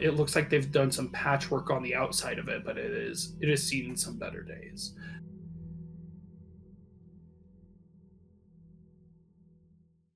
A: It looks like they've done some patchwork on the outside of it, but it has seen some better days.